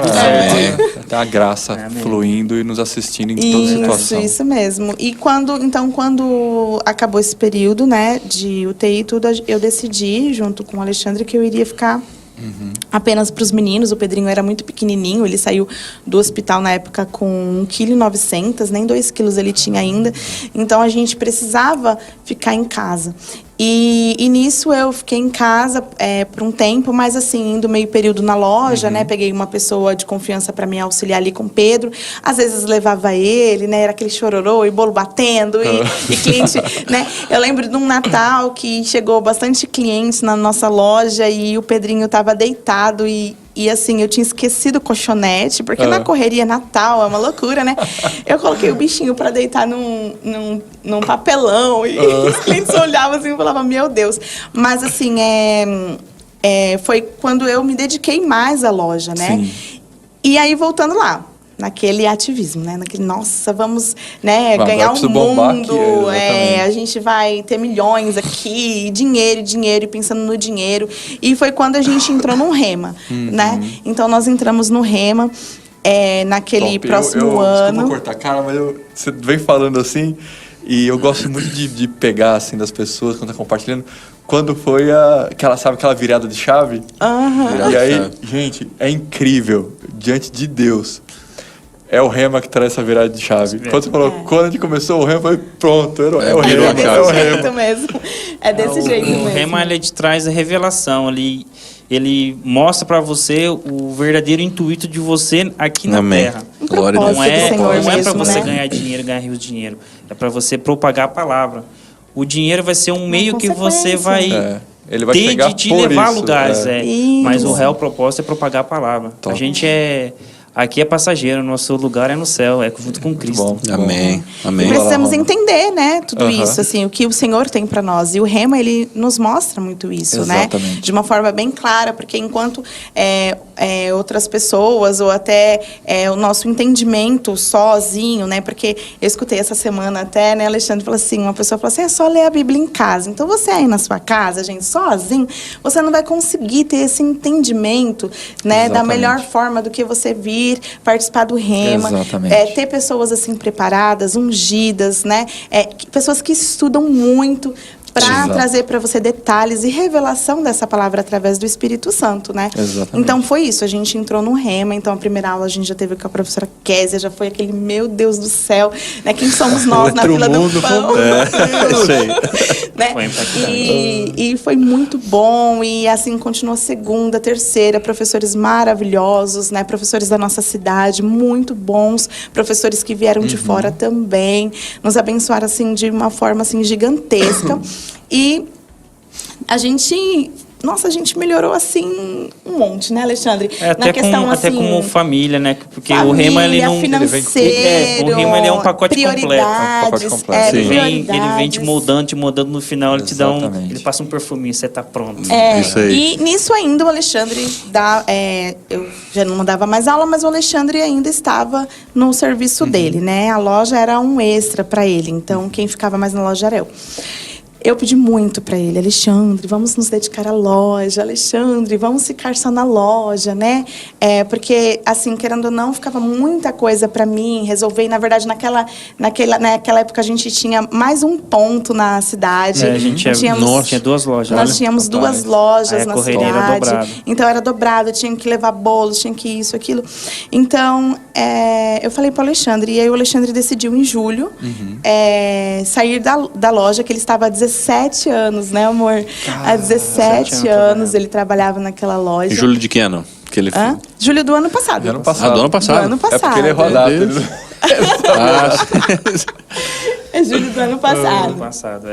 Tem a graça fluindo e nos assistindo em toda situação. Isso mesmo. E quando acabou esse período, né, de UTI e tudo, eu decidi, junto com o Alexandre, que eu iria ficar apenas para os meninos. O Pedrinho era muito pequenininho, ele saiu do hospital na época com 1,9 kg, nem 2 quilos ele tinha ainda. Então, a gente precisava ficar em casa. E nisso eu fiquei em casa por um tempo, mas assim, indo meio período na loja, né? Peguei uma pessoa de confiança para me auxiliar ali com o Pedro. Às vezes levava ele, né? Era aquele chororô e bolo batendo e cliente, né? Eu lembro de um Natal que chegou bastante clientes na nossa loja e o Pedrinho estava deitado e assim, eu tinha esquecido o colchonete, porque na correria Natal é uma loucura, né? Eu coloquei o bichinho para deitar num papelão e os clientes olhavam assim e falavam, meu Deus. Mas assim, foi quando eu me dediquei mais à loja, né? Sim. E aí, voltando lá, naquele ativismo, né? Naquele, nossa, vamos, né, Agora ganhar o preciso bombar aqui, mundo, exatamente. a gente vai ter milhões aqui, e dinheiro, e pensando no dinheiro. E foi quando a gente entrou no Rema, né? Então, nós entramos no Rema naquele Top. próximo Desculpa ano. cortar, cara, mas você vem falando assim, e eu gosto muito de pegar, assim, das pessoas quando tá compartilhando, quando foi aquela virada de chave. Aham. E aí, gente, é incrível, diante de Deus. É o Rema que traz essa virada de chave. Quando você falou, quando a gente começou o Rema, foi pronto, é o virou Rema, a chave. é o Desse jeito Rema. mesmo. É desse jeito mesmo. O Rema, ele traz a revelação, ele mostra para você o verdadeiro intuito de você aqui na Amém. Terra. Glória a Deus. Não é, Senhor não é para mesmo, você né? ganhar dinheiro, ganhar rios de dinheiro. É para você propagar a palavra. O dinheiro vai ser um meio que você vai Ele vai ter chegar de te por levar a isso, lugares. Isso. Mas o real propósito é propagar a palavra. Top. A gente aqui é passageiro, nosso lugar é no céu, é junto com Cristo. Bom. Amém. E Amém. precisamos entender, né, tudo Aham. isso, assim, o que o Senhor tem para nós. E o Rema, ele nos mostra muito isso, Exatamente. né? De uma forma bem clara, porque enquanto outras pessoas, ou até o nosso entendimento sozinho, né? Porque eu escutei essa semana até, né, Alexandre, falou assim, uma pessoa falou assim, é só ler a Bíblia em casa. Então, você aí na sua casa, gente, sozinho, você não vai conseguir ter esse entendimento, né, da Exatamente. melhor forma do que você vir participar do Rema. Exatamente. Ter pessoas assim preparadas, ungidas, né? Pessoas que estudam muito para Exato. trazer para você detalhes e revelação dessa palavra através do Espírito Santo, né? Exatamente. Então foi isso, a gente entrou no Rema, então a primeira aula a gente já teve com a professora Kézia, já foi aquele, meu Deus do céu, né? Quem somos nós na Outro fila mundo do pão? Isso aí. Né? Foi impactante. E foi muito bom, e assim continuou segunda, terceira, professores maravilhosos, né? Professores da nossa cidade, muito bons, professores que vieram de fora também, nos abençoaram assim de uma forma assim gigantesca. E a gente melhorou assim um monte, né, Alexandre? Até como família, né? Porque o Rema, ele não... financeiro, o Rema, ele é um pacote completo. prioridades, completo. Ele prioridades. vem te moldando, no final ele te dá Exatamente. ele passa um perfuminho, você tá pronto. Isso aí. E nisso ainda o Alexandre eu já não dava mais aula, mas o Alexandre ainda estava no serviço dele, né? A loja era um extra para ele, então quem ficava mais na loja era eu. Eu pedi muito para ele, Alexandre, vamos nos dedicar à loja, Alexandre, vamos ficar só na loja, né? Porque, assim, querendo ou não, ficava muita coisa para mim resolver. E, na verdade, naquela época, a gente tinha mais um ponto na cidade. A gente tinha duas lojas. Nós tínhamos duas lojas Aí a na correria era cidade. dobrada. Então, era dobrado, tinha que levar bolos, tinha que isso, aquilo. Então, eu falei para o Alexandre, e aí o Alexandre decidiu, em julho, sair da loja, que ele estava há 17 anos, né, amor? Há 17 anos ele trabalhava naquela loja. Em julho de que ano? Que ele... Julho do ano passado. Do ano passado. do ano passado. Do ano passado. É porque ele errou a data. Meu Deus. É julho do ano passado. Ano passado.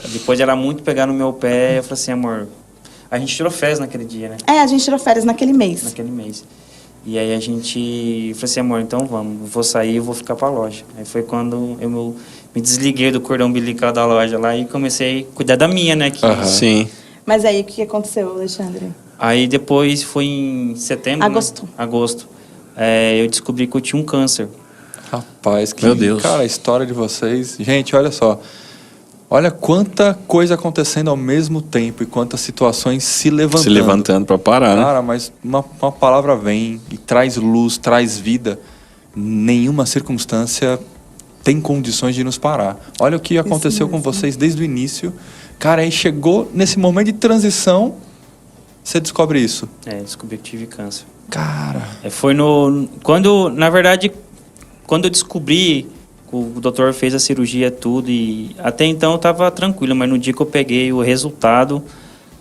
Depois ela muito pegar no meu pé, eu falei assim, amor, a gente tirou férias naquele dia, né? A gente tirou férias naquele mês. Naquele mês. E aí a gente falou assim, amor, então vamos, eu vou sair e vou ficar pra loja. Aí foi quando eu me desliguei do cordão umbilical da loja lá e comecei a cuidar da minha, né? Sim. Mas aí, o que aconteceu, Alexandre? Aí depois foi em setembro, Agosto. Né? Agosto. Eu descobri que eu tinha um câncer. Rapaz, Meu Deus. Cara, a história de vocês... Gente, olha só. Olha quanta coisa acontecendo ao mesmo tempo e quantas situações se levantando. Se levantando para parar, né? Cara, mas uma palavra vem e traz luz, traz vida. Nenhuma circunstância tem condições de nos parar. Olha o que aconteceu com vocês desde o início. Cara, aí chegou nesse momento de transição, você descobre isso. Descobri que tive câncer. Cara... Foi na verdade, quando eu descobri, o doutor fez a cirurgia tudo e até então eu estava tranquilo, mas no dia que eu peguei o resultado,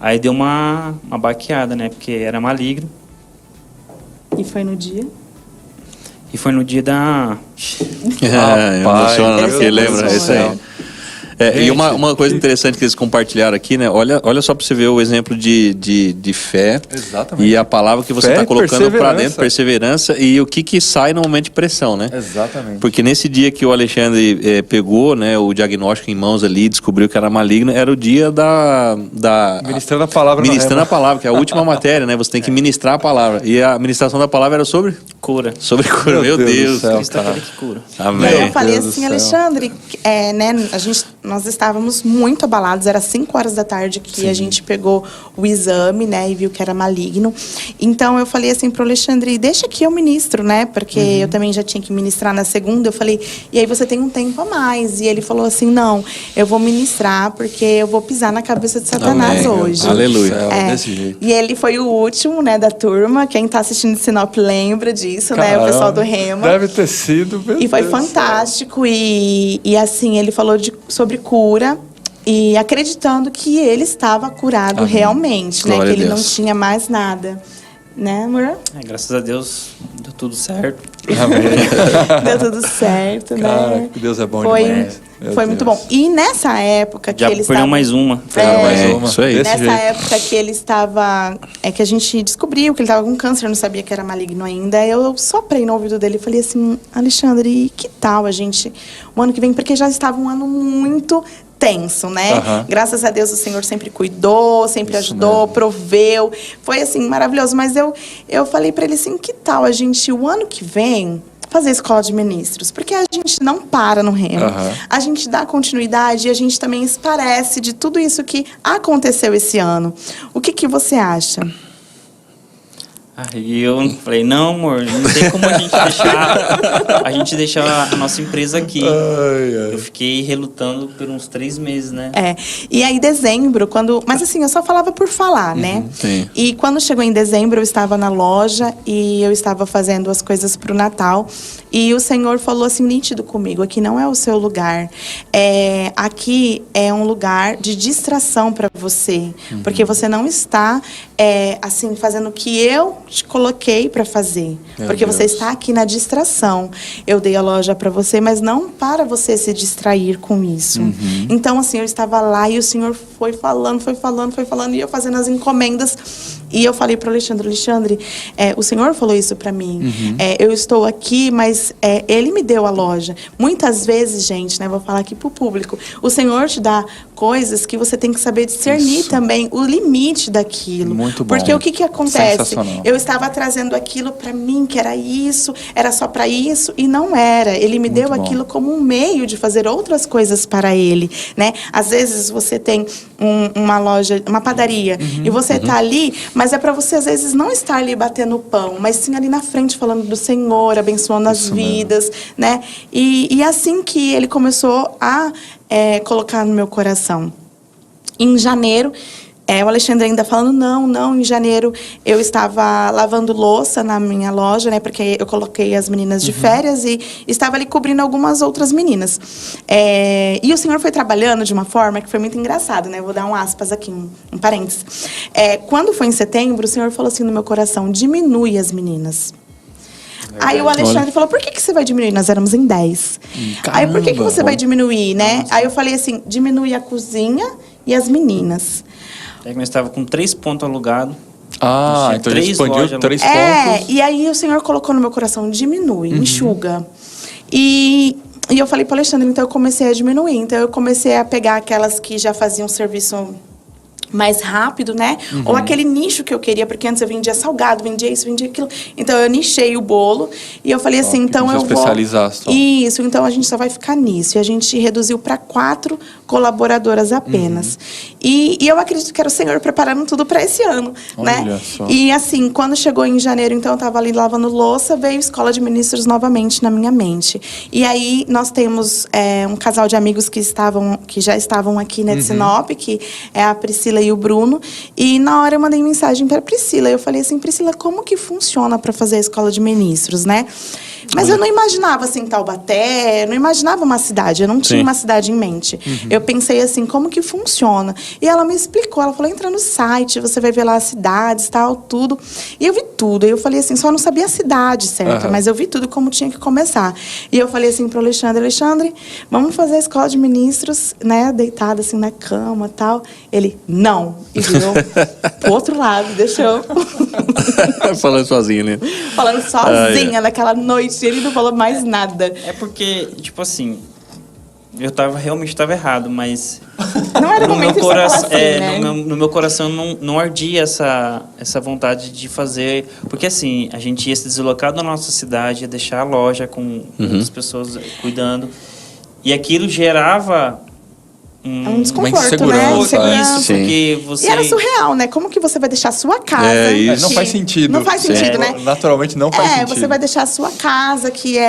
aí deu uma baqueada, né? Porque era maligno. E foi no dia? E foi no dia da... Emociona, né? Porque lembra isso aí. E uma coisa interessante que eles compartilharam aqui, né? Olha só para você ver o exemplo de fé. Exatamente. E a palavra que você está colocando para dentro, perseverança, e o que sai no momento de pressão, né? Exatamente. Porque nesse dia que o Alexandre pegou, né, o diagnóstico em mãos ali, descobriu que era maligno, era o dia da Ministrando a palavra. Ministrando a palavra, que é a última matéria, né? Você tem que ministrar a palavra. E a ministração da palavra era sobre? Cura. Sobre cura, meu Deus. Cristo é aquele que cura. Amém. E aí eu falei Deus do assim, céu. Alexandre, né, nós estávamos muito abalados, era 5 horas da tarde que a gente pegou o exame, né, e viu que era maligno. Então eu falei assim pro Alexandre, deixa que eu ministro, né, porque eu também já tinha que ministrar na segunda. Eu falei, e aí você tem um tempo a mais. E ele falou assim, não, eu vou ministrar porque eu vou pisar na cabeça de Satanás Amém. hoje. Aleluia. Desse jeito. E ele foi o último, né, da turma. Quem tá assistindo de Sinop lembra disso, né, o Caramba, pessoal do Rema. Deve ter sido. E foi fantástico. E assim, ele falou sobre cura. E acreditando que ele estava curado realmente, né? Glória Que ele a não Deus. tinha mais nada. Né, amor? Graças a Deus, deu tudo certo. Deu tudo certo, Cara, né? que Deus é bom Foi, demais. Meu foi muito Deus. bom. E nessa época que Já ele perdeu estava... mais uma. Mais uma. Isso aí. Desse Nessa jeito. época que ele estava... que a gente descobriu que ele estava com câncer, eu não sabia que era maligno ainda. Eu soprei no ouvido dele e falei assim, Alexandre, que tal a gente... O ano que vem, porque já estava um ano muito tenso, né? Graças a Deus o Senhor sempre cuidou, sempre ajudou, proveu. Foi assim, maravilhoso. Mas eu falei para ele assim, que tal a gente, o ano que vem... fazer escola de ministros, porque a gente não para no Rema. A gente dá continuidade e a gente também esclarece de tudo isso que aconteceu esse ano. O que você acha? Aí eu falei, não, amor, não tem como a gente deixar a nossa empresa aqui. Eu fiquei relutando por uns 3 meses, né? E aí dezembro, mas assim, eu só falava por falar, né? Sim. E quando chegou em dezembro, eu estava na loja e eu estava fazendo as coisas pro Natal. E o Senhor falou assim, nítido comigo, aqui não é o seu lugar. Aqui é um lugar de distração para você. Porque você não está, assim, fazendo o que eu te coloquei para fazer. Porque você está aqui na distração. Eu dei a loja para você, mas não para você se distrair com isso. Então, assim, eu estava lá e o Senhor foi falando, e eu fazendo as encomendas. E eu falei para o Alexandre, o Senhor falou isso para mim. Eu estou aqui, mas Ele me deu a loja. Muitas vezes, gente, né, vou falar aqui para o público, o Senhor te dá coisas que você tem que saber discernir também o limite daquilo. Muito bom. Porque o que acontece? Sensacional. Eu estava trazendo aquilo para mim, que era isso, era só para isso, e não era. Ele me deu bom. aquilo como um meio de fazer outras coisas para Ele, né? Às vezes você tem uma loja, uma padaria, e você está ali, mas é para você, às vezes, não estar ali batendo pão, mas sim ali na frente falando do Senhor, abençoando as vidas, né? E assim que Ele começou a colocar no meu coração. Em janeiro, o Alexandre ainda falando, não, em janeiro eu estava lavando louça na minha loja, né, porque eu coloquei as meninas de férias e estava ali cobrindo algumas outras meninas. E o Senhor foi trabalhando de uma forma que foi muito engraçado, né, eu vou dar um aspas aqui, um parênteses. Quando foi em setembro, o Senhor falou assim no meu coração, diminui as meninas. Aí o Alexandre falou, por que você vai diminuir? Nós éramos em 10. Aí, por que você vai diminuir, né? Aí eu falei assim, diminui a cozinha e as meninas. Aí nós estávamos com 3 pontos alugados. Então ele expandiu 3 pontos. E aí o Senhor colocou no meu coração, diminui, enxuga. E eu falei para o Alexandre, então eu comecei a diminuir. Então eu comecei a pegar aquelas que já faziam serviço mais rápido, né? Ou aquele nicho que eu queria, porque antes eu vendia salgado, vendia isso, vendia aquilo. Então eu nichei o bolo e eu falei assim, então eu vou especializar só. Isso, então a gente só vai ficar nisso. E a gente reduziu para 4 colaboradoras apenas. E eu acredito que era o Senhor preparando tudo para esse ano, Olha né? só. E assim, quando chegou em janeiro, então eu estava ali lavando louça, veio Escola de Ministros novamente na minha mente. E aí nós temos um casal de amigos que já estavam aqui, né, de Sinop, que é a Priscila Priscila e o Bruno. E na hora eu mandei mensagem para Priscila. Eu falei assim, Priscila, como que funciona para fazer a escola de ministros, né? Mas eu não imaginava, assim, Taubaté, eu não imaginava uma cidade, eu não tinha uma cidade em mente. Eu pensei assim, como que funciona? E ela me explicou, ela falou, entra no site, você vai ver lá as cidades, tal, tudo. E eu vi tudo, e eu falei assim, só não sabia a cidade certa, mas eu vi tudo como tinha que começar. E eu falei assim pro Alexandre, vamos fazer a escola de ministros, né, deitada assim na cama, tal. Ele, não, e virou pro outro lado, deixou... Falando sozinho, né? Falando sozinha naquela noite, ele não falou mais nada. É porque, tipo assim, eu realmente estava errado, mas... Não era o momento de falar assim, né? no meu coração não ardia essa vontade de fazer... Porque, assim, a gente ia se deslocar da nossa cidade, ia deixar a loja com outras pessoas cuidando. E aquilo gerava... um desconforto, uma insegurança, né? Isso, porque você... E era surreal, né? Como que você vai deixar a sua casa... isso. Não faz sentido. Não faz sentido, né? Naturalmente não faz sentido. Você vai deixar a sua casa, que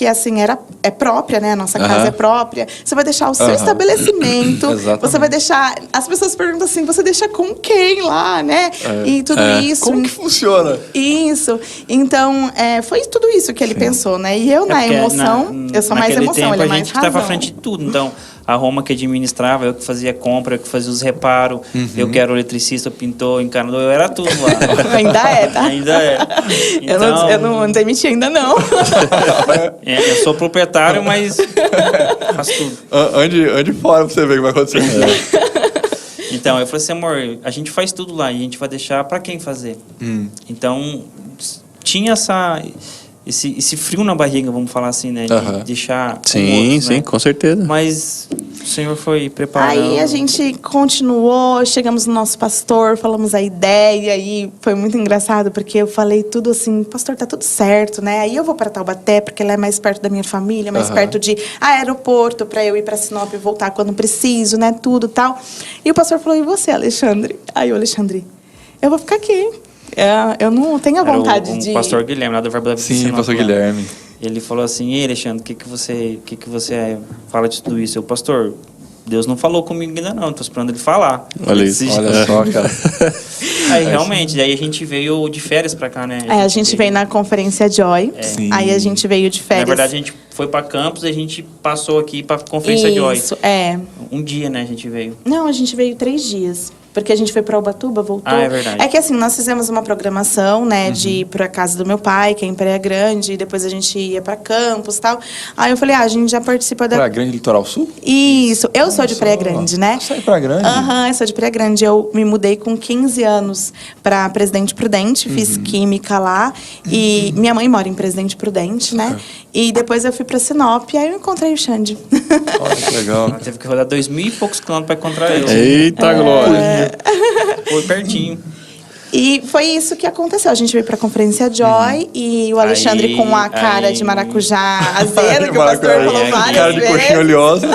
assim, é própria, né? A nossa casa é própria. Você vai deixar o seu estabelecimento. Você vai deixar... As pessoas perguntam assim, você deixa com quem lá, né? E tudo isso. Como que funciona? Isso. Então, foi tudo isso que ele pensou, né? E eu, na emoção, eu sou mais emoção, ele é mais razão. A gente estava à frente de tudo, então... A Roma que administrava, eu que fazia compra, eu que fazia os reparos, eu que era o eletricista, o pintor, o encanador, eu era tudo lá. Ainda é, tá? Ainda é. Então, eu não demiti ainda, não. Eu sou proprietário, mas faço tudo. Ande fora pra você ver o que vai acontecer. Então, eu falei assim, amor, a gente faz tudo lá e a gente vai deixar pra quem fazer. Então, tinha esse frio na barriga, vamos falar assim, né? De deixar... Sim, outros, né? com certeza. Mas o Senhor foi preparando. Aí a gente continuou, chegamos no nosso pastor, falamos a ideia, e foi muito engraçado, porque eu falei tudo assim, pastor, tá tudo certo, né? Aí eu vou para Taubaté, porque ela é mais perto da minha família, mais perto de aeroporto, para eu ir para Sinop e voltar quando preciso, né? Tudo tal. E o pastor falou, e você, Alexandre? Aí o Alexandre, eu vou ficar aqui. Eu não tenho a vontade de... O pastor Guilherme, lá do Verbo da Vida. Sim, o pastor Guilherme. Ele falou assim, ei, Alexandre, o que você fala de tudo isso? Eu, pastor, Deus não falou comigo ainda não, estou esperando ele falar. Olha isso. Olha só, cara. Aí, realmente, daí a gente veio de férias pra cá, né? A gente veio na conferência Joy, aí a gente veio de férias. Na verdade, a gente foi pra campus e a gente passou aqui pra conferência Joy. Isso, Um dia, né, a gente veio. Não, a gente veio 3 dias. Porque a gente foi para Ubatuba, voltou. É verdade. É que assim, nós fizemos uma programação, né, de ir para a casa do meu pai, que é em Praia Grande, e depois a gente ia para Campos e tal. Aí eu falei, a gente já participa da... Praia Grande, Litoral Sul? Isso, eu sou de Praia Grande, né? Você é de Praia Grande? Eu sou de Praia Grande. Eu me mudei com 15 anos para Presidente Prudente, fiz química lá. E minha mãe mora em Presidente Prudente, né? E depois eu fui para Sinop, e aí eu encontrei o Xande. Olha que legal. Ela teve que rodar 2.000 e poucos quilômetros para encontrar ele. Eita, glória. Foi pertinho. E foi isso que aconteceu. A gente veio pra Conferência Joy e o Alexandre com a cara de maracujá azedo, que o pastor falou várias cara de vezes. coxinha oleosa.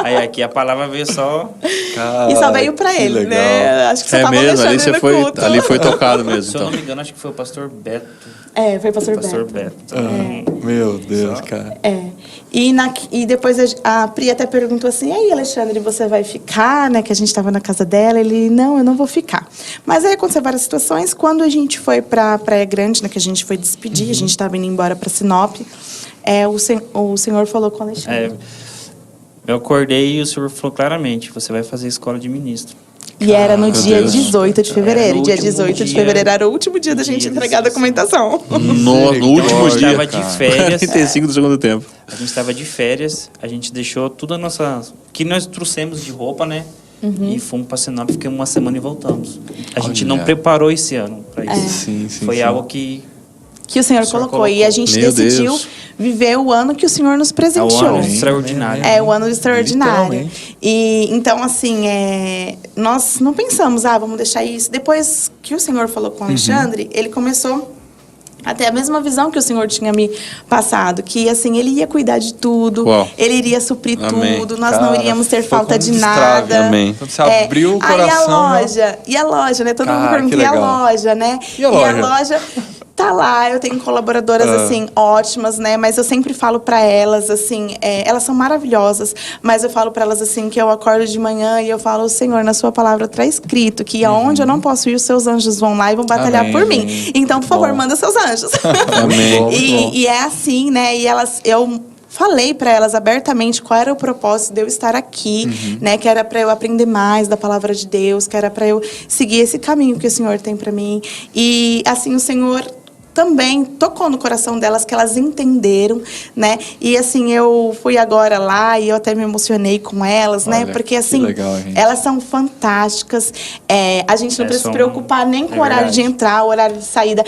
Aí aqui a palavra veio só... E só veio pra ele, legal. né? Acho que você tava mesmo, ali Alexandre você no culto. ali foi tocado mesmo, Se eu então. não me engano, acho que foi o pastor Beto. Foi o pastor Beto. Beto. Meu Deus, cara. E depois a Pri até perguntou assim, e aí, Alexandre, você vai ficar, né? Que a gente estava na casa dela. Ele, não, eu não vou ficar. Mas aí aconteceu várias situações. Quando a gente foi pra Praia Grande, né? Que a gente foi despedir, a gente estava indo embora pra Sinop. O senhor falou com o Alexandre. Eu acordei e o senhor falou claramente, você vai fazer escola de ministro. E era no dia Deus. 18 de fevereiro. no Dia último 18 de dia- fevereiro era o último dia da gente entregar a documentação. No último A gente dia. estava de férias. 45 do segundo tempo. A gente estava de férias, a gente deixou tudo a nossa... que nós trouxemos de roupa, né? E fomos para Sinop, ficamos uma semana e voltamos. A gente não preparou esse ano para isso. Sim, Foi algo que... Que o Senhor colocou. E a gente Meu decidiu Deus. viver o ano que o Senhor nos É o presenteou. ano extraordinário. É o ano extraordinário. Literalmente. E então, assim, nós não pensamos, vamos deixar isso. Depois que o Senhor falou com o Alexandre, ele começou a ter a mesma visão que o Senhor tinha me passado, que assim, ele ia cuidar de tudo, Uau. ele iria suprir Amém. tudo, nós Cara, não iríamos ter foi falta como de destrave. nada. Amém. Quando você abriu o Aí coração... e a loja, né? Todo mundo Cara, pergunta, que e a legal. loja, né? E a loja? tá lá, eu tenho colaboradoras, assim, ótimas, né? Mas eu sempre falo pra elas, assim, elas são maravilhosas, mas eu falo pra elas, assim, que eu acordo de manhã e eu falo, Senhor, na sua palavra tá escrito que aonde eu não posso ir, os seus anjos vão lá e vão batalhar por mim. Então, por favor, manda seus anjos. Amém. E é assim, né? E eu falei para elas abertamente qual era o propósito de eu estar aqui, né? Que era para eu aprender mais da palavra de Deus, que era para eu seguir esse caminho que o Senhor tem para mim. E assim, o Senhor também tocou no coração delas, que elas entenderam, né? E assim, eu fui agora lá e eu até me emocionei com elas, né? Porque assim, legal, elas são fantásticas. A gente não precisa se preocupar nem com o horário de entrar, o horário de saída.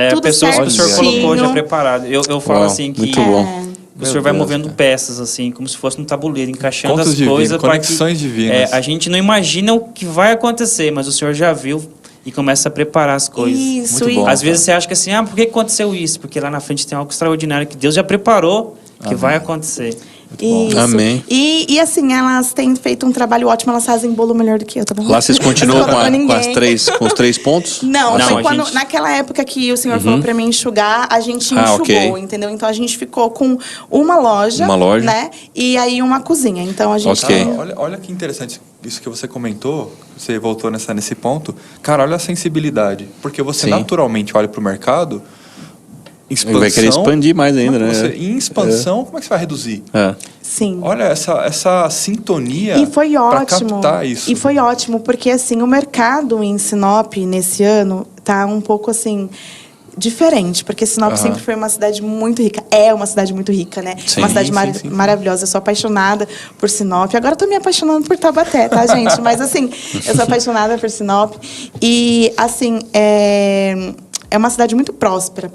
Tudo pessoas certinho. que o senhor colocou já preparado. Eu falo assim que muito bom. o senhor vai movendo peças, assim, como se fosse um tabuleiro, encaixando Contos as divinos, coisas. conexões divinas. A gente não imagina o que vai acontecer, mas o senhor já viu e começa a preparar as coisas. Isso, Muito bom, Às vezes você acha que assim, por que aconteceu isso? Porque lá na frente tem algo extraordinário que Deus já preparou que vai acontecer. Isso. Amém. E assim, elas têm feito um trabalho ótimo, elas fazem bolo melhor do que eu, tá bom? Lá vocês continuam com os 3 pontos? Não, foi a gente... naquela época que o Senhor falou pra mim enxugar, a gente enxugou, ok. entendeu? Então a gente ficou com uma loja, né? E aí uma cozinha. Então a gente... Ok. Olha que interessante isso que você comentou, você voltou nesse ponto. Cara, olha a sensibilidade. Porque você naturalmente olha pro mercado, expansão... Vai querer expandir mais ainda, né? Em expansão, como é que você vai reduzir? Sim. Olha essa sintonia. E foi ótimo. Captar isso. E foi ótimo, porque assim, o mercado em Sinop, nesse ano, tá um pouco assim... diferente, porque Sinop sempre foi uma cidade muito rica. É uma cidade muito rica, né? Sim, uma cidade maravilhosa. Eu sou apaixonada por Sinop. Agora eu tô me apaixonando por Taubaté, tá, gente? Mas, assim, eu sou apaixonada por Sinop. E, assim, é uma cidade muito próspera.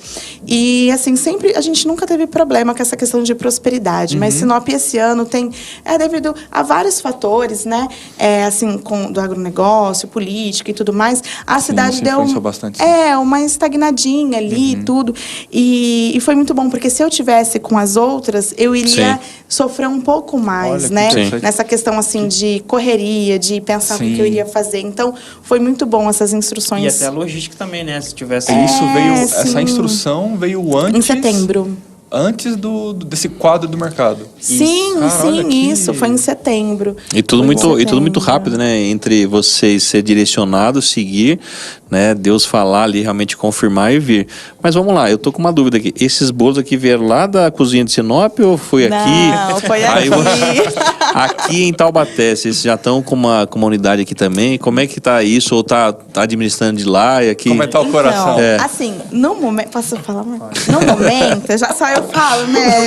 E, assim, sempre... A gente nunca teve problema com essa questão de prosperidade. Mas Sinop, esse ano, tem... devido a vários fatores, né? Assim, do agronegócio, política e tudo mais. A cidade deu... bastante, uma estagnadinha ali e tudo. E foi muito bom, porque se eu tivesse com as outras, eu iria sofrer um pouco mais, né? Nessa questão, assim, de correria, de pensar o que eu iria fazer. Então, foi muito bom essas instruções. E até a logística também, né? Se tivesse... Essa instrução veio antes... Em setembro. Antes desse quadro do mercado. Sim, isso. Foi em setembro. E tudo muito rápido, né? Entre vocês ser direcionado, seguir, né? Deus falar ali, realmente confirmar e vir. Mas vamos lá, eu tô com uma dúvida aqui. Esses bolos aqui vieram lá da cozinha de Sinop ou foi aqui? Não, foi aqui. Aqui em Taubaté, vocês já estão com uma unidade aqui também? Como é que tá isso? Ou tá administrando de lá e aqui? Como é que tá o coração? Assim, no momento... Posso falar? No momento, só eu falo, né?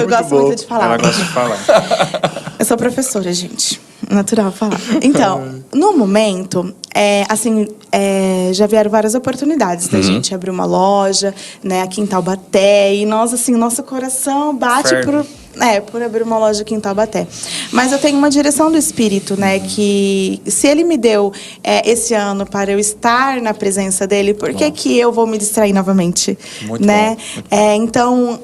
Eu gosto muito de falar. Ela gosta de falar. Eu sou professora, gente. Natural falar. Então, no momento, já vieram várias oportunidades da gente abrir uma loja, né, aqui em Taubaté. E nós, assim, nosso coração bate por abrir uma loja aqui em Taubaté. Mas eu tenho uma direção do Espírito, né, que se ele me deu esse ano para eu estar na presença dele, por que eu vou me distrair novamente? Muito né? bom. Então,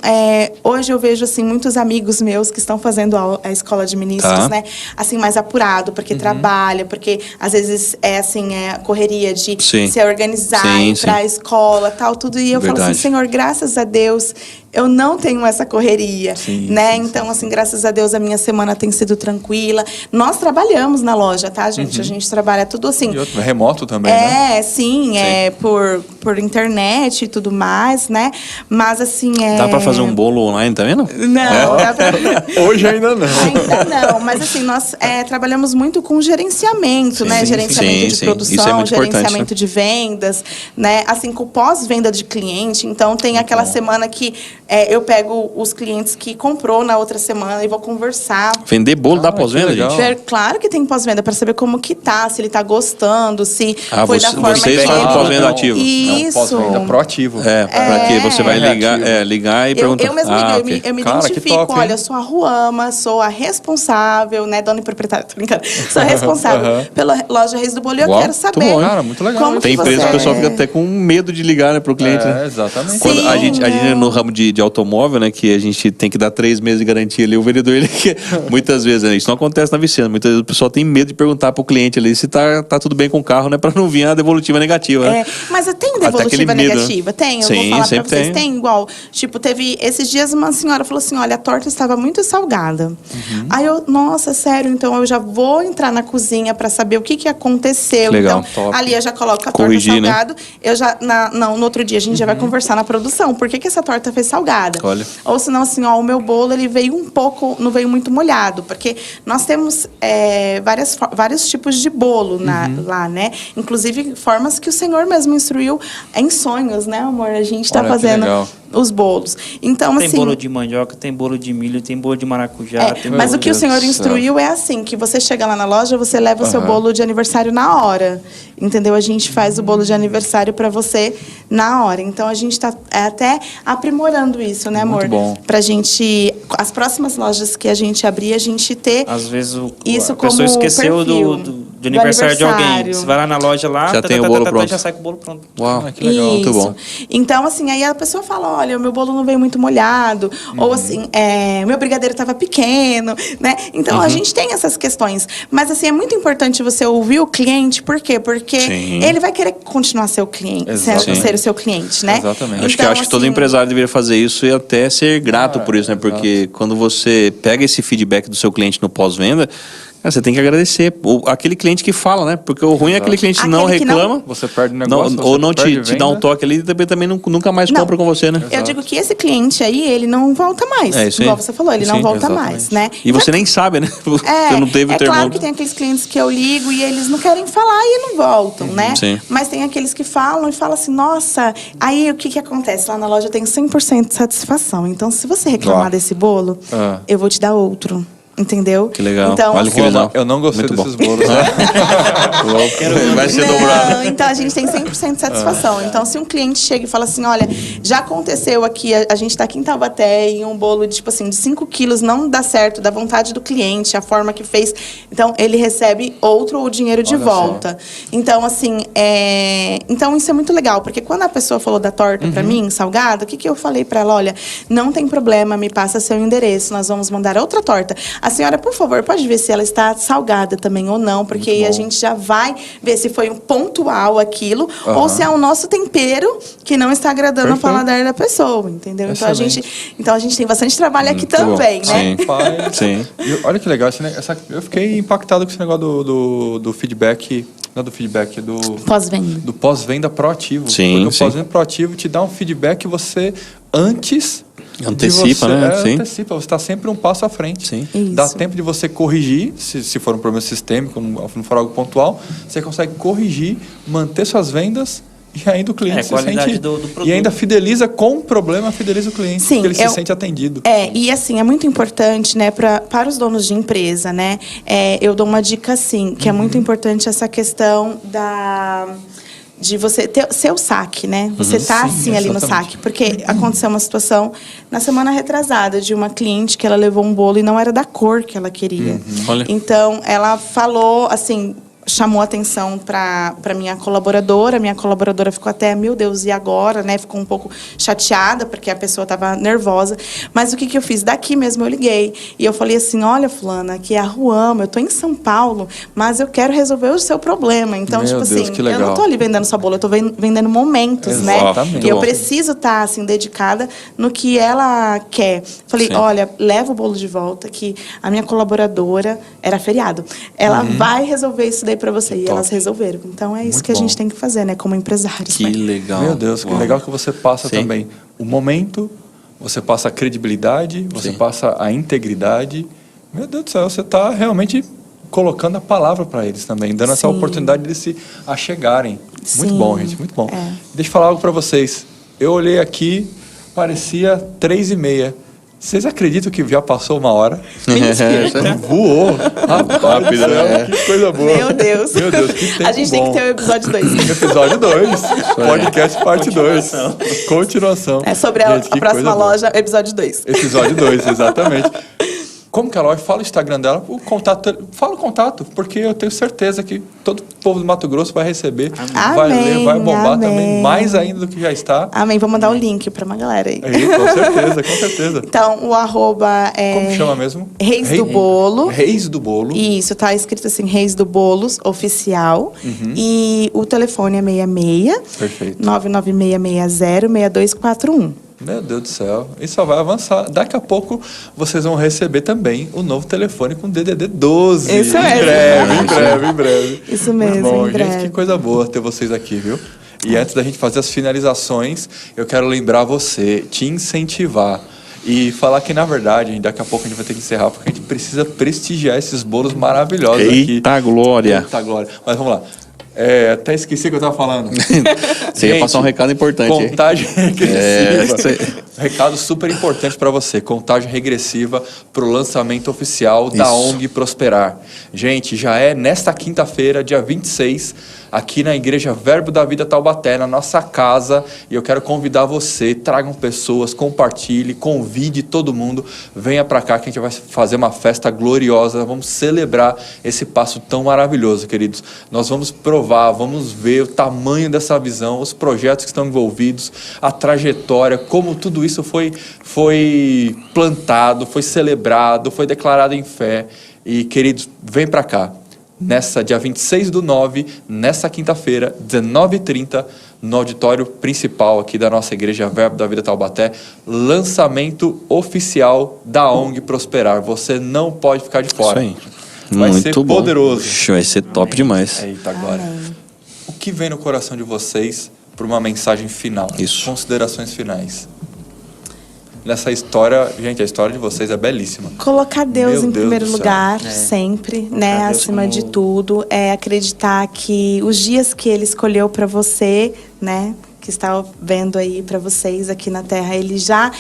hoje eu vejo, assim, muitos amigos meus que estão fazendo a escola de ministros, né, assim, mais apurado, porque trabalha, porque às vezes a correria de se organizar, ir para a escola, tal, tudo. E eu falo assim, Senhor, graças a Deus, eu não tenho essa correria, né? Então, assim, graças a Deus, a minha semana tem sido tranquila. Nós trabalhamos na loja, tá, gente? A gente trabalha tudo assim. E outro, remoto também, né? Sim. Por internet e tudo mais, né? Mas, assim, Dá pra fazer um bolo online também, não? Não, dá pra... Hoje ainda não. Ainda não, mas assim, nós trabalhamos muito com gerenciamento, né? Gerenciamento de produção, isso é muito gerenciamento de vendas, né? Assim, com pós-venda de cliente. Então, tem aquela semana que eu pego os clientes que comprou na outra semana e vou conversar. Vender bolo dá pós-venda, gente? Claro que tem pós-venda, para saber como que tá, se ele tá gostando, se foi da forma que vocês fazem pós-venda ativo. Isso. É um pós-venda proativo. Para que você vai ligar e perguntar. Eu mesmo eu me identifico, olha, eu sou a Ruama, sou a responsável, né, dona e proprietária, tô brincando. Sou a responsável pela loja Reis do Bolo e eu quero saber. Cara, muito legal. Como tem empresa que o pessoal fica até com medo de ligar, né, pro cliente. Exatamente. Quando a gente no ramo de de automóvel, né? Que a gente tem que dar 3 meses de garantia ali. O vendedor, muitas vezes, né? Isso não acontece na Vicena. Muitas vezes o pessoal tem medo de perguntar pro cliente ali se tá tudo bem com o carro, né? Pra não vir a devolutiva negativa, né? Mas eu tenho devolutiva negativa? Tem, eu vou falar pra vocês. Tem igual. Tipo, teve esses dias uma senhora falou assim, olha, a torta estava muito salgada. Aí eu, nossa, sério, então eu já vou entrar na cozinha pra saber o que aconteceu. Legal, então, top. ali eu já coloco a Corrigir, torta salgada. Eu já, no outro dia a gente já vai conversar na produção. Por que essa torta fez salgada? Olha. Ou senão, assim, ó, o meu bolo, ele veio um pouco, não veio muito molhado. Porque nós temos vários tipos de bolo lá, né? Inclusive, formas que o Senhor mesmo instruiu em sonhos, né, amor? A gente tá fazendo os bolos. Então, tem assim, bolo de mandioca, tem bolo de milho, tem bolo de maracujá. Mas o que o Senhor instruiu é assim, que você chega lá na loja, você leva o seu bolo de aniversário na hora. Entendeu? A gente faz o bolo de aniversário para você na hora. Então, a gente tá até aprimorando isso, né, amor? Muito bom. Pra gente, as próximas lojas que a gente abrir, a gente ter às vezes isso a pessoa como esqueceu perfil do aniversário de alguém. Você vai lá na loja lá, já tem o bolo pronto. Já sai com o bolo pronto. Uau, que legal. Isso. Muito bom. Então, assim, aí a pessoa fala, olha, o meu bolo não veio muito molhado, ou assim, meu brigadeiro estava pequeno, né? Então, a gente tem essas questões. Mas, assim, é muito importante você ouvir o cliente, por quê? Porque ele vai querer continuar ser o cliente, ser o seu cliente, né? Exatamente. Então, Acho que todo empresário deveria fazer isso e até ser grato por isso, né? Porque quando você pega esse feedback do seu cliente no pós-venda, você tem que agradecer. Aquele cliente que fala, né? Porque o ruim é aquele cliente que não reclama. Você perde o negócio. Ou não te dá um toque ali e também nunca mais compra com você, né? Eu digo que esse cliente aí, ele não volta mais. Igual você falou, ele não volta mais, né? E você nem sabe, né? Você não teve o termômetro. Claro que tem aqueles clientes que eu ligo e eles não querem falar e não voltam, né? Sim. Mas tem aqueles que falam e falam assim, nossa, aí o que acontece? Lá na loja eu tenho 100% de satisfação. Então, se você reclamar desse bolo, eu vou te dar outro. Entendeu? Que legal. Então, Olha que legal. Eu não gostei Muito desses bom. bolos. Né? Vai ser não, dobrado. então a gente tem 100% de satisfação. Então, se um cliente chega e fala assim, olha, já aconteceu aqui, a gente está aqui em Taubaté e um bolo de, tipo assim, de 5 quilos não dá certo, da vontade do cliente, a forma que fez. Então, ele recebe o dinheiro de volta. Então, assim, então isso é muito legal, porque quando a pessoa falou da torta para mim, salgada, o que eu falei para ela? Olha, não tem problema, me passa seu endereço, nós vamos mandar outra torta. A senhora, por favor, pode ver se ela está salgada também ou não, porque aí a gente já vai ver se foi um pontual aquilo, ou se é o nosso tempero que não está agradando o paladar da pessoa, entendeu? Então a gente tem bastante trabalho aqui também, né? Sim. E olha que legal, eu fiquei impactado com esse negócio do feedback. Não do feedback, do pós-venda. Do pós-venda proativo. Sim, porque o pós-venda proativo te dá um feedback que você antes antecipa, né? Sim. Antecipa, você está sempre um passo à frente. Sim. Dá tempo de você corrigir, se for um problema sistêmico, não for algo pontual, você consegue corrigir, manter suas vendas e ainda o cliente se sente... do produto. E ainda fideliza com o problema, fideliza o cliente, Sim, porque ele se sente atendido. E assim, é muito importante, né, para os donos de empresa, né? Eu dou uma dica assim, que é muito importante essa questão de você ter seu saque, né? Você tá assim ali no saque. Porque aconteceu uma situação na semana retrasada de uma cliente que ela levou um bolo e não era da cor que ela queria. Olha. Então, ela falou assim, chamou atenção para minha colaboradora ficou até, meu Deus, e agora, né? Ficou um pouco chateada, porque a pessoa estava nervosa. Mas o que eu fiz? Daqui mesmo eu liguei. E eu falei assim, olha, fulana, aqui é a Ruama, eu tô em São Paulo, mas eu quero resolver o seu problema. Então, Meu tipo Deus, assim, que legal. eu não tô ali vendendo só bolo, eu tô vendendo momentos, Exatamente. né? E eu preciso estar, assim, dedicada no que ela quer. Falei, olha, leva o bolo de volta, que a minha colaboradora, era feriado, ela vai resolver isso daí para você. E elas resolveram. Então, é isso Muito que a gente bom. tem que fazer, né? Como empresários. Que legal. Meu Deus, que legal que você passa também o momento, você passa a credibilidade, você passa a integridade. Meu Deus do céu, você está realmente colocando a palavra para eles também, dando essa oportunidade de eles se achegarem. Muito bom, gente, muito bom. Deixa eu falar algo para vocês. Eu olhei aqui, parecia 3h30. Vocês acreditam que já passou 1 hora? Voou. Rapaz, que coisa boa. Meu Deus. Meu Deus, que tempo A gente tem que ter o episódio 2. Episódio 2. Podcast parte 2. Continuação. Sobre Gente, a próxima loja, episódio 2. Episódio 2, exatamente. Como que ela vai? Fala o Instagram dela, fala o contato, porque eu tenho certeza que todo o povo do Mato Grosso vai receber, vai ler, vai bombar também, mais ainda do que já está. Amém. Vou mandar o link para uma galera aí. Com certeza, com certeza. Então, o arroba é... Como chama mesmo? Reis do Bolo. Reis do Bolo. Isso, tá escrito assim, Reis do Bolos, oficial. E o telefone é 66 Perfeito. 996606241. Meu Deus do céu, e só vai avançar. Daqui a pouco vocês vão receber também o novo telefone com DDD 12. Isso mesmo. Em breve. Isso mesmo, Muito bom, em breve. gente, que coisa boa ter vocês aqui, viu? E antes da gente fazer as finalizações, eu quero lembrar você, te incentivar e falar que, na verdade, daqui a pouco a gente vai ter que encerrar, porque a gente precisa prestigiar esses bolos maravilhosos aqui. Eita glória! Eita glória. Mas vamos lá. Até esqueci o que eu estava falando. Você ia passar um recado importante. Contagem regressiva. Recado super importante para você. Contagem regressiva para o lançamento oficial da ONG Prosperar. Gente, já é nesta quinta-feira, dia 26, aqui na Igreja Verbo da Vida Taubaté, na nossa casa. E eu quero convidar você, tragam pessoas, compartilhe, convide todo mundo. Venha para cá que a gente vai fazer uma festa gloriosa. Vamos celebrar esse passo tão maravilhoso, queridos. Nós vamos provar, vamos ver o tamanho dessa visão, os projetos que estão envolvidos, a trajetória, como tudo isso foi plantado, foi celebrado, foi declarado em fé. E, queridos, vem para cá. Dia 26/9, nessa quinta-feira, 19h30, no auditório principal aqui da nossa Igreja Verbo da Vida Taubaté, lançamento oficial da ONG Prosperar. Você não pode ficar de fora. Isso aí. Vai Muito ser bom. poderoso. Vai ser top demais. Eita, agora. O que vem no coração de vocês para uma mensagem final? Isso. Considerações finais. Nessa história, gente, a história de vocês é belíssima. Colocar Deus Meu em Deus primeiro do céu. lugar, sempre, né? Deus Acima como- de tudo. É acreditar que os dias que Ele escolheu para você, né? Que está vendo aí para vocês aqui na Terra, Ele já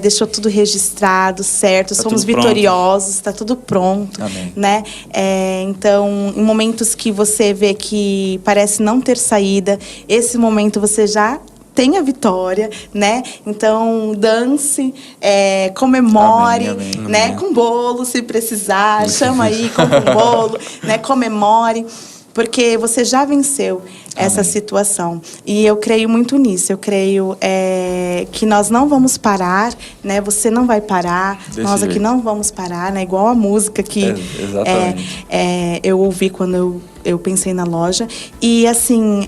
deixou tudo registrado, certo? Tá Somos tudo pronto. vitoriosos, está tudo pronto, Amém. né? Então, em momentos que você vê que parece não ter saída, esse momento você já tem a vitória, né? Então, dance, comemore, Amém, amém, né? amém. Com bolo, se precisar, chama aí, compra um bolo, né? Comemore, porque você já venceu essa situação. E eu creio muito nisso. Eu creio que nós não vamos parar, né? Você não vai parar, nós aqui jeito. não vamos parar, né? Igual a música que Exatamente. eu ouvi quando eu pensei na loja. E assim,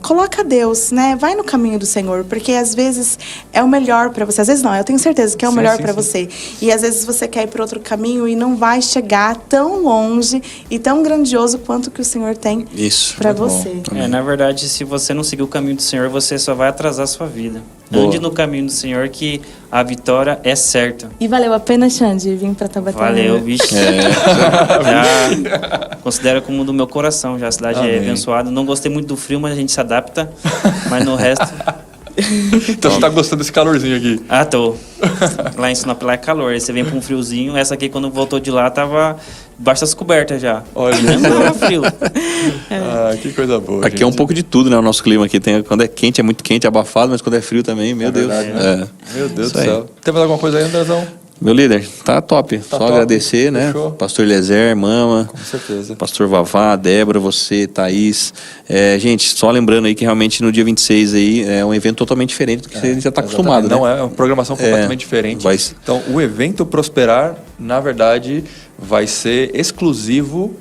coloca Deus, né? Vai no caminho do Senhor, porque às vezes é o melhor para você. Às vezes não, eu tenho certeza que é o Sim, melhor sim, para sim. você. E às vezes você quer ir para outro caminho e não vai chegar tão longe e tão grandioso quanto que o Senhor tem Isso. para muito bom. você. Na verdade, se você não seguir o caminho do Senhor, você só vai atrasar a sua vida. Boa. Ande no caminho do Senhor que a vitória é certa. E valeu a pena, Xande, vir para Taubaté. Valeu, bicho. Já considero como do meu coração. Já a cidade Amém. é abençoada. Não gostei muito do frio, mas a gente se adapta. Mas no resto... Então você tá gostando desse calorzinho aqui. Ah, tô. Lá em Sinop lá é calor. Aí você vem com um friozinho. Essa aqui, quando voltou de lá, tava debaixo das cobertas já. Olha Não tava frio. que coisa boa. Aqui é um pouco de tudo, né? O nosso clima aqui tem, quando é quente, é muito quente, abafado, mas quando é frio também, meu Deus. verdade, né? Meu Deus Isso do aí. céu. Tem mais alguma coisa aí, Andrezão? Meu líder, tá top. Só top. agradecer, né? Fechou. Pastor Eliezer, Mama, Com certeza. Pastor Vavá, Débora, você, Thaís. Gente, só lembrando aí que realmente no dia 26 aí é um evento totalmente diferente do que você já está acostumado, né? Não, é uma programação completamente diferente. vai- Então, o evento Prosperar, na verdade, vai ser exclusivo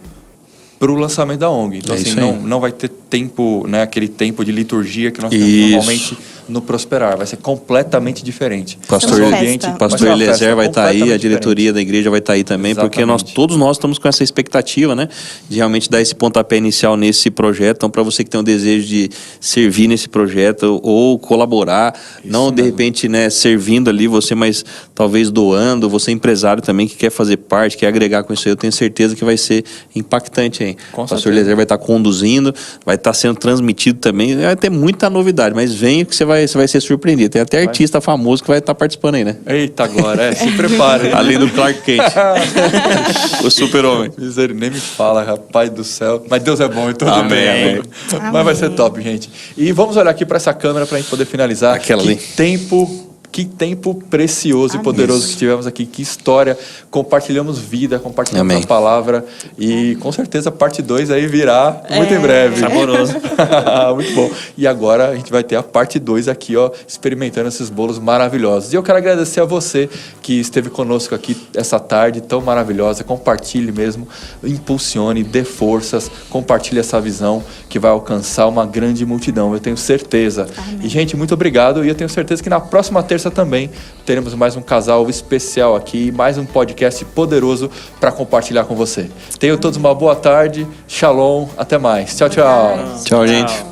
para o lançamento da ONG. Então, É assim, isso aí. não vai ter tempo, né, aquele tempo de liturgia que nós temos Isso. normalmente no Prosperar. Vai ser completamente diferente. Pastor, Vai ser uma ambiente, festa. Pastor vai ser uma Eliezer festa vai estar aí, a completamente diretoria da igreja vai estar aí também, porque Exatamente. todos nós estamos com essa expectativa, né? De realmente dar esse pontapé inicial nesse projeto. Então, para você que tem o desejo de servir nesse projeto ou colaborar, não de repente, né, servindo ali você, mas talvez doando, você empresário também que quer fazer parte, quer agregar com isso aí, eu tenho certeza que vai ser impactante aí. Com O Pastor certeza. Eliezer vai estar conduzindo, vai estar sendo transmitido também, vai ter muita novidade, mas venha que você vai ser surpreendido. Tem até artista famoso que vai estar participando aí, né? Eita, agora, se prepare. Além do Clark Kent. O super-homem. Misericórdia, nem me fala, rapaz do céu. Mas Deus é bom em todo Amém, tempo. Mas vai ser top, gente. E vamos olhar aqui para essa câmera para a gente poder finalizar. Aquela Que ali. tempo Que tempo precioso e poderoso que tivemos aqui. Que história. Compartilhamos vida, compartilhamos a palavra. E com certeza a parte 2 aí virá muito em breve. Saboroso. Muito bom. E agora a gente vai ter a parte 2 aqui, ó, experimentando esses bolos maravilhosos. E eu quero agradecer a você que esteve conosco aqui essa tarde tão maravilhosa. Compartilhe mesmo, impulsione, dê forças, compartilhe essa visão que vai alcançar uma grande multidão, eu tenho certeza. Amém. E, gente, muito obrigado. E eu tenho certeza que na próxima terça também teremos mais um casal especial aqui, mais um podcast poderoso para compartilhar com você. Tenham todos uma boa tarde. Shalom. Até mais. Tchau, tchau. Tchau, gente.